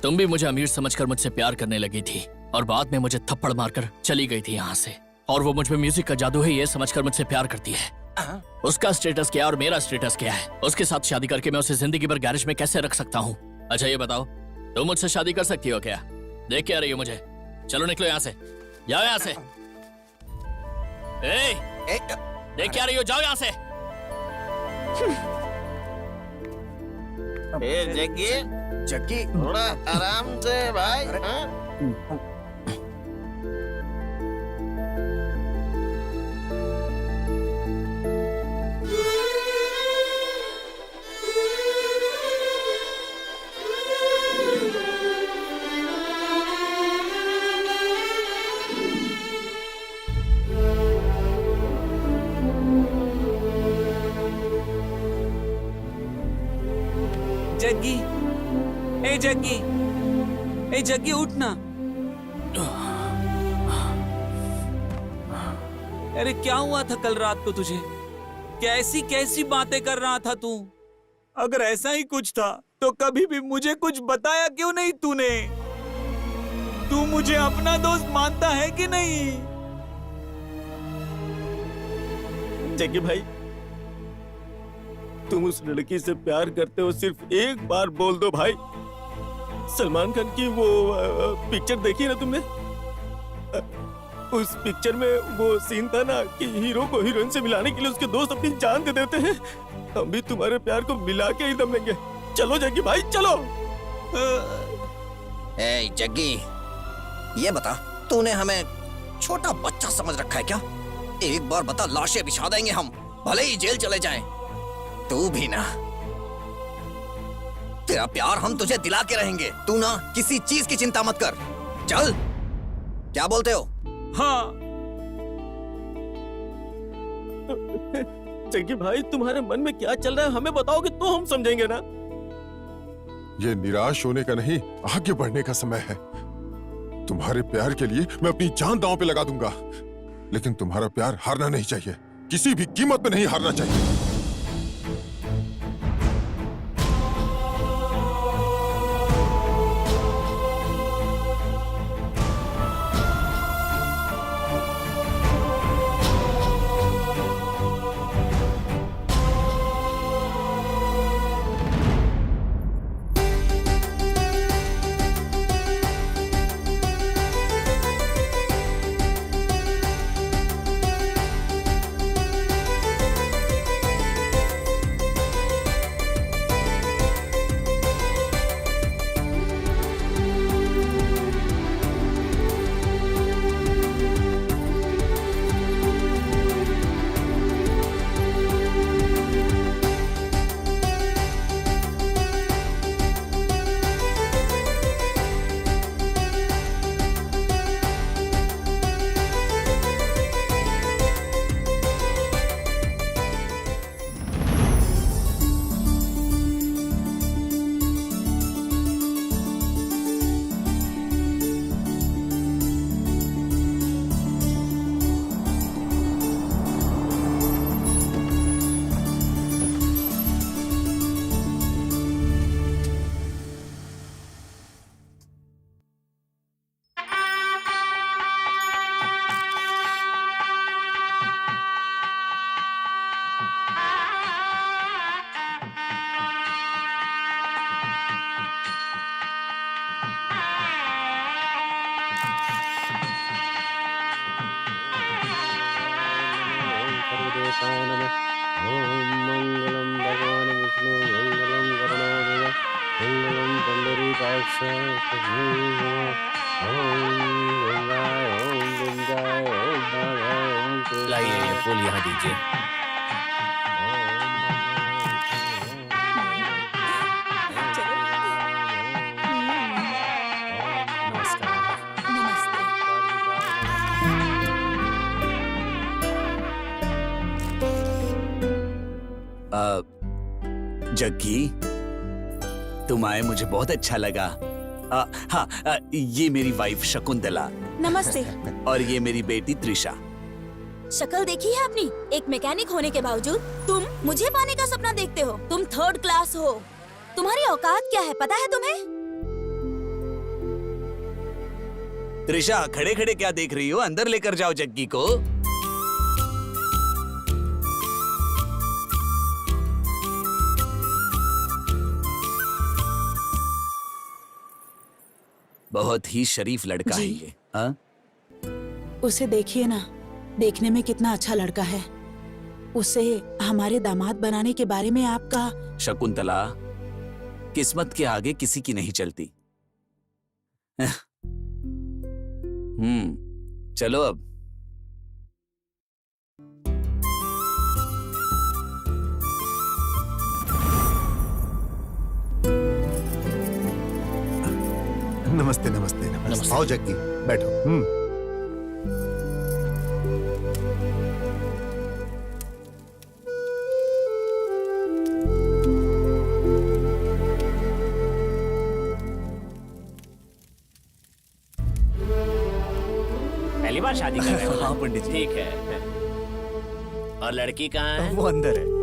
तुम भी मुझे अमीर समझकर मुझसे प्यार करने लगी थी और बाद में मुझे थप्पड़ मारकर चली गई थी यहाँ से। और वो मुझ में म्यूजिक का जादू है ये समझकर मुझसे प्यार करती है। उसका स्टेटस क्या है और मेरा स्टेटस क्या है? उसके साथ शादी करके मैं उसे जिंदगी भर गैरेज में कैसे रख सकता हूँ? अच्छा ये बताओ, तुम मुझसे शादी कर सकती हो क्या? देख के आ रही हो मुझे? चलो निकलो यहाँ से, जाओ यहाँ से। देख के आ रही हो, जाओ यहाँ से। जग्गी जग्गी थोड़ा आराम से भाई। हाँ? जग्गी, जग्गी, जग्गी उठ ना। अरे क्या हुआ था कल रात को तुझे? कैसी कैसी बातें कर रहा था तू? अगर ऐसा ही कुछ था तो कभी भी मुझे कुछ बताया क्यों नहीं तूने? तू मुझे अपना दोस्त मानता है कि नहीं? जग्गी भाई, तुम उस लड़की से प्यार करते हो सिर्फ एक बार बोल दो भाई। सलमान खान की वो पिक्चर देखी ना तुमने? उस पिक्चर में वो सीन था ना कि हीरो को हीरोइन से मिलाने के लिए उसके दोस्त अपनी जान दे देते हैं। हम भी तुम्हारे प्यार को मिला के ही दम लेंगे। चलो जग्गी भाई चलो। जग्गी, ये बता, तूने हमें छोटा बच्चा समझ रखा है क्या? एक बार बता, लाशें बिछा देंगे हम, भले ही जेल चले जाएं। तू भी ना, तेरा प्यार हम तुझे दिला के रहेंगे। तू ना किसी चीज की चिंता मत कर। चल, क्या बोलते हो? हाँ। जग्गी भाई, तुम्हारे मन में क्या चल रहा है हमें बताओगे तो हम समझेंगे ना। ये निराश होने का नहीं, आगे बढ़ने का समय है। तुम्हारे प्यार के लिए मैं अपनी जान दांव पे लगा दूंगा, लेकिन तुम्हारा प्यार हारना नहीं चाहिए, किसी भी कीमत पे नहीं हारना चाहिए। ओम मंगलम भगवान विष्णु मंगलम गरुणोदय लाइए ये फूल यहाँ दीजिए। जग्गी, तुम आए मुझे बहुत अच्छा लगा। हाँ, ये मेरी वाइफ शकुंतला नमस्ते। और ये मेरी बेटी त्रिशा। शक्ल देखी है अपनी? एक मैकेनिक होने के बावजूद तुम मुझे पाने का सपना देखते हो। तुम 3rd क्लास हो। तुम्हारी औकात क्या है पता है तुम्हें? त्रिशा, खड़े खड़े क्या देख रही हो? अंदर लेकर जाओ जग्गी को। बहुत ही शरीफ लड़का है ये। हाँ? उसे देखिए ना, देखने में कितना अच्छा लड़का है। उसे हमारे दामाद बनाने के बारे में आपका। शकुंतला, किस्मत के आगे किसी की नहीं चलती। चलो अब। नमस्ते नमस्ते नमस्ते। आओ जग्गी, बैठो। पहली बार शादी कर रहे हो? हाँ पंडित जी। ठीक है। और लड़की कहाँ है? वो अंदर है।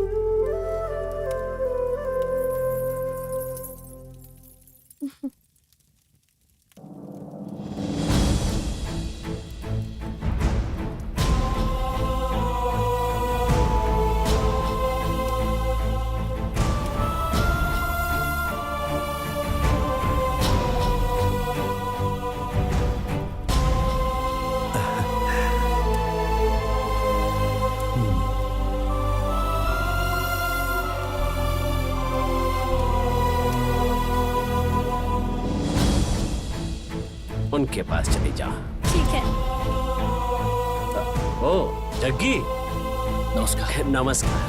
उनके पास चली जा। ठीक है। ओ जग्गी, नमस्कार। नमस्कार।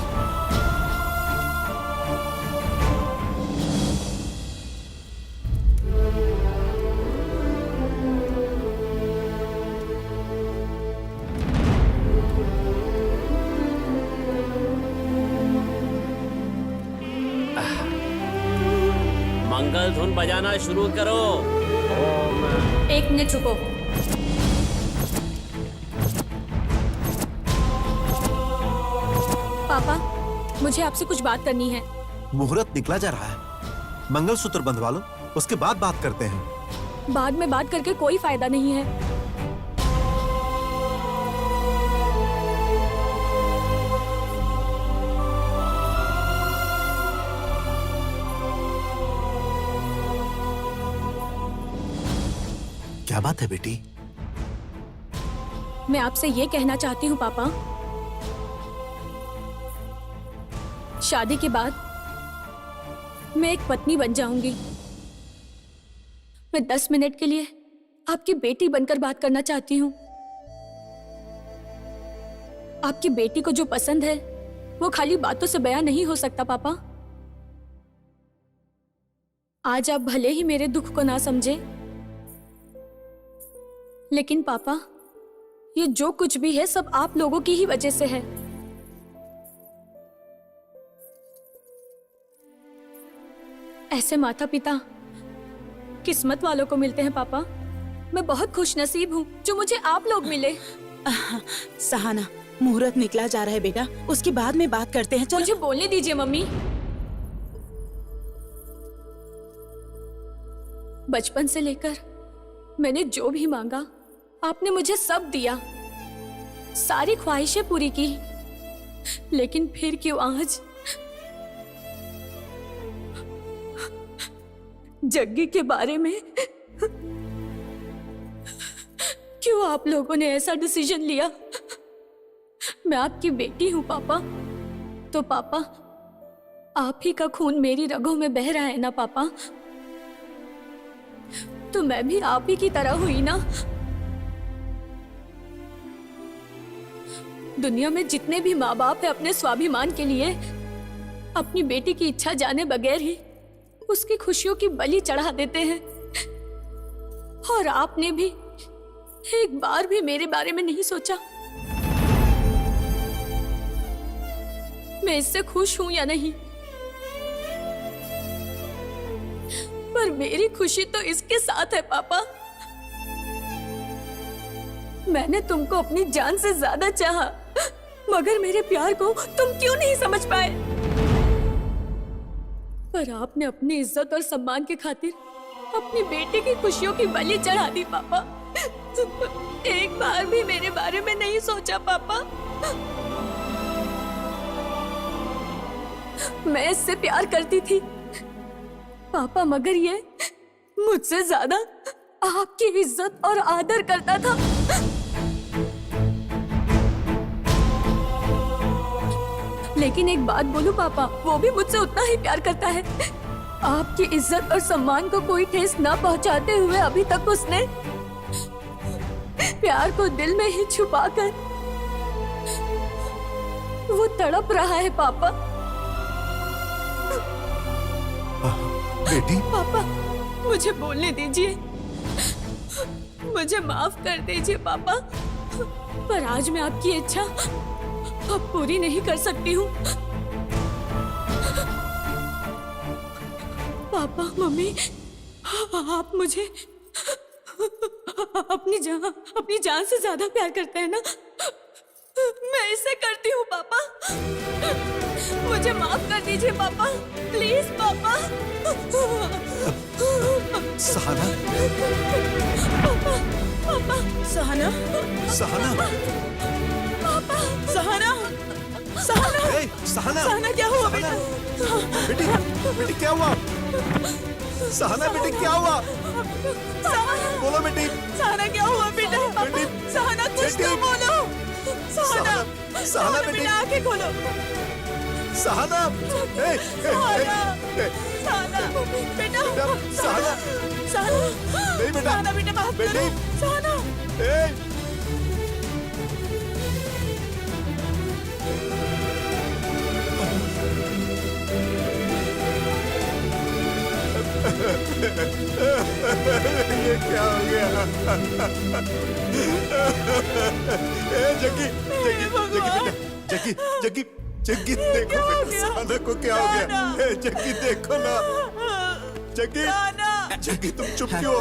मंगल धुन बजाना शुरू करो। 1 मिनट रुको। पापा, मुझे आपसे कुछ बात करनी है। मुहूर्त निकला जा रहा है, मंगलसूत्र बंधवा लो, उसके बाद बात करते हैं। बाद में बात करके कोई फायदा नहीं है। क्या बात है बेटी? मैं आपसे ये कहना चाहती हूँ पापा, शादी के बाद मैं एक पत्नी बन जाऊंगी। मैं 10 मिनट के लिए आपकी बेटी बनकर बात करना चाहती हूँ। आपकी बेटी को जो पसंद है वो खाली बातों से बयां नहीं हो सकता पापा। आज आप भले ही मेरे दुख को ना समझे, लेकिन पापा ये जो कुछ भी है सब आप लोगों की ही वजह से है। ऐसे माता पिता किस्मत वालों को मिलते हैं पापा। मैं बहुत खुश नसीब हूँ जो मुझे आप लोग मिले। सहाना, मुहूर्त निकला जा रहा है बेटा, उसके बाद में बात करते हैं। चलो मुझे बोलने दीजिए मम्मी। बचपन से लेकर मैंने जो भी मांगा आपने मुझे सब दिया, सारी ख्वाहिशें पूरी की, लेकिन फिर क्यों आज जग्गी के बारे में क्यों आप लोगों ने ऐसा डिसीजन लिया? मैं आपकी बेटी हूं पापा, तो पापा आप ही का खून मेरी रगों में बह रहा है ना पापा, तो मैं भी आप ही की तरह हुई ना। दुनिया में जितने भी माँ बाप है अपने स्वाभिमान के लिए अपनी बेटी की इच्छा जाने बगैर ही उसकी खुशियों की बलि चढ़ा देते हैं, और आपने भी एक बार भी मेरे बारे में नहीं सोचा मैं इससे खुश हूं या नहीं। पर मेरी खुशी तो इसके साथ है पापा। मैंने तुमको अपनी जान से ज्यादा चाहा, मगर मेरे प्यार को तुम क्यों नहीं समझ पाए? पर आपने अपनी इज्जत और सम्मान के खातिर अपनी बेटी की खुशियों की बलि चढ़ा दी पापा। एक बार भी मेरे बारे में नहीं सोचा पापा। मैं इससे प्यार करती थी पापा, मगर ये मुझसे ज्यादा आपकी इज्जत और आदर करता था। लेकिन एक बात बोलूं पापा, वो भी मुझसे उतना ही प्यार करता है। आपकी इज्जत और सम्मान को कोई ठेस न पहुंचाते हुए अभी तक उसने प्यार को दिल में ही छुपाकर वो तड़प रहा है पापा। बेटी, पापा मुझे बोलने दीजिए, मुझे माफ कर दीजिए पापा, पर आज मैं आपकी इच्छा अब पूरी नहीं कर सकती हूँ। पापा मम्मी, आप मुझे अपनी जान से ज्यादा प्यार करते हैं ना? मैं इसे करती हूँ पापा, मुझे माफ कर दीजिए पापा, प्लीज पापा। सहाना, पापा, पापा, सहाना, सहाना, पापा, सहाना, सहाना, ए, सहाना, सहाना क्या हुआ बेटा? बेटी, बेटी क्या हुआ? सहाना बेटी क्या हुआ? बोलो बेटी। सहाना क्या हुआ बेटा? बेटी, सहाना कुछ बेटी। तो बोलो। सहाना, सहाना बेटी, बेटा आंखें खोलो। सहाना, ए, सहाना, सहाना, बेटा, सहाना, सहाना, नहीं बेटा, सहाना बेटा माफ करो। बेटी, सहाना, ए, ये क्या हो गया? ए, जग्गी, जग्गी, जग्गी बेटा, जग्गी, जग्गी, जग्गी देखो बेटा, सहाना को क्या हो गया? ए, जग्गी देखो ना, जग्गी, जग्गी तुम चुप क्यों?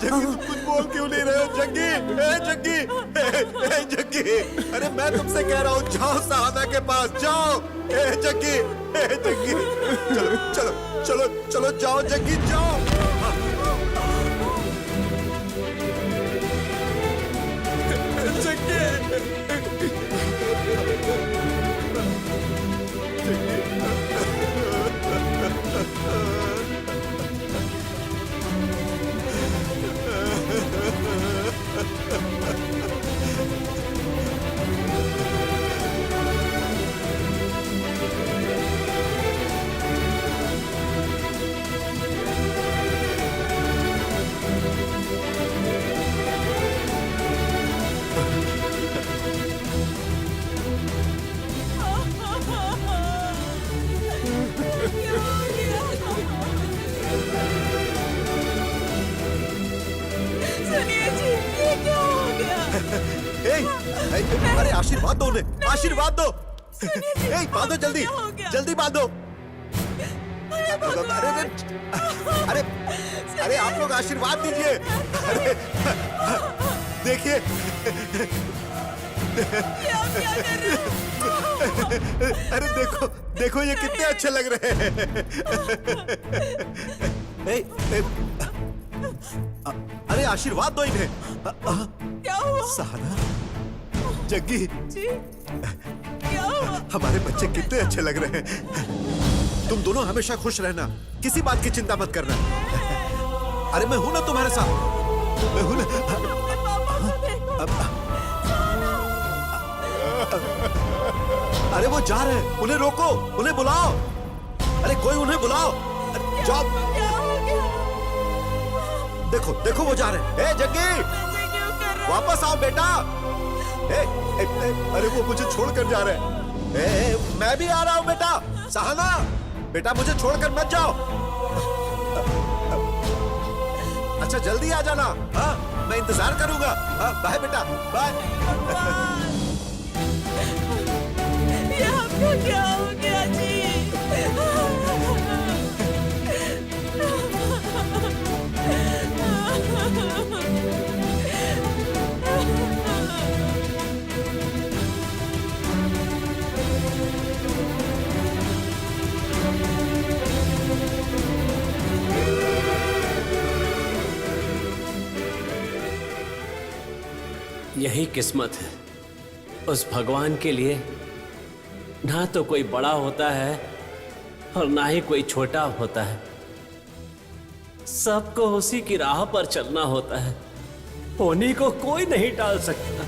जग्गी तुम कुछ बोल क्यों नहीं रहे हो? जग्गी, ए जग्गी, ए जग्गी, अरे मैं तुमसे कह रहा हूँ जाओ सहाना के पास जाओ। ए जग्गी, चलो चलो चलो चलो जाओ जग्गी जाओ। सुनिए जी, ये क्या हो गया? अरे आशीर्वाद दो उन्हें, आशीर्वाद दो। बांधो जल्दी, जल्दी बांधो। अरे अरे अरे आप लोग आशीर्वाद दीजिए। अरे देखिए, अरे देखो देखो ये कितने अच्छे लग रहे हैं। अरे आशीर्वाद दो इन्हें। क्या हुआ? सहाना, जग्गी, क्या हुआ? हमारे बच्चे कितने अच्छे लग रहे हैं। तुम दोनों हमेशा खुश रहना, किसी बात की चिंता मत करना। अरे मैं हूं ना तुम्हारे साथ, मैं हूं ना। अरे वो जा रहे हैं, उन्हें रोको, उन्हें बुलाओ। अरे कोई उन्हें बुलाओ। जाओ। देखो देखो वो जा रहे हैं। ए जग्गी, वापस आओ बेटा। अरे वो मुझे छोड़कर जा रहे हैं। मैं भी आ रहा हूँ बेटा। सहाना, बेटा मुझे छोड़कर मत जाओ। अच्छा जल्दी आ जाना। हाँ, मैं इंतजार करूंगा। हाँ, बाय बेटा, बाय। ये आपको क्या हो गया जी? यही किस्मत है। उस भगवान के लिए ना तो कोई बड़ा होता है और ना ही कोई छोटा होता है। सबको उसी की राह पर चलना होता है। उन्हीं को कोई नहीं टाल सकता।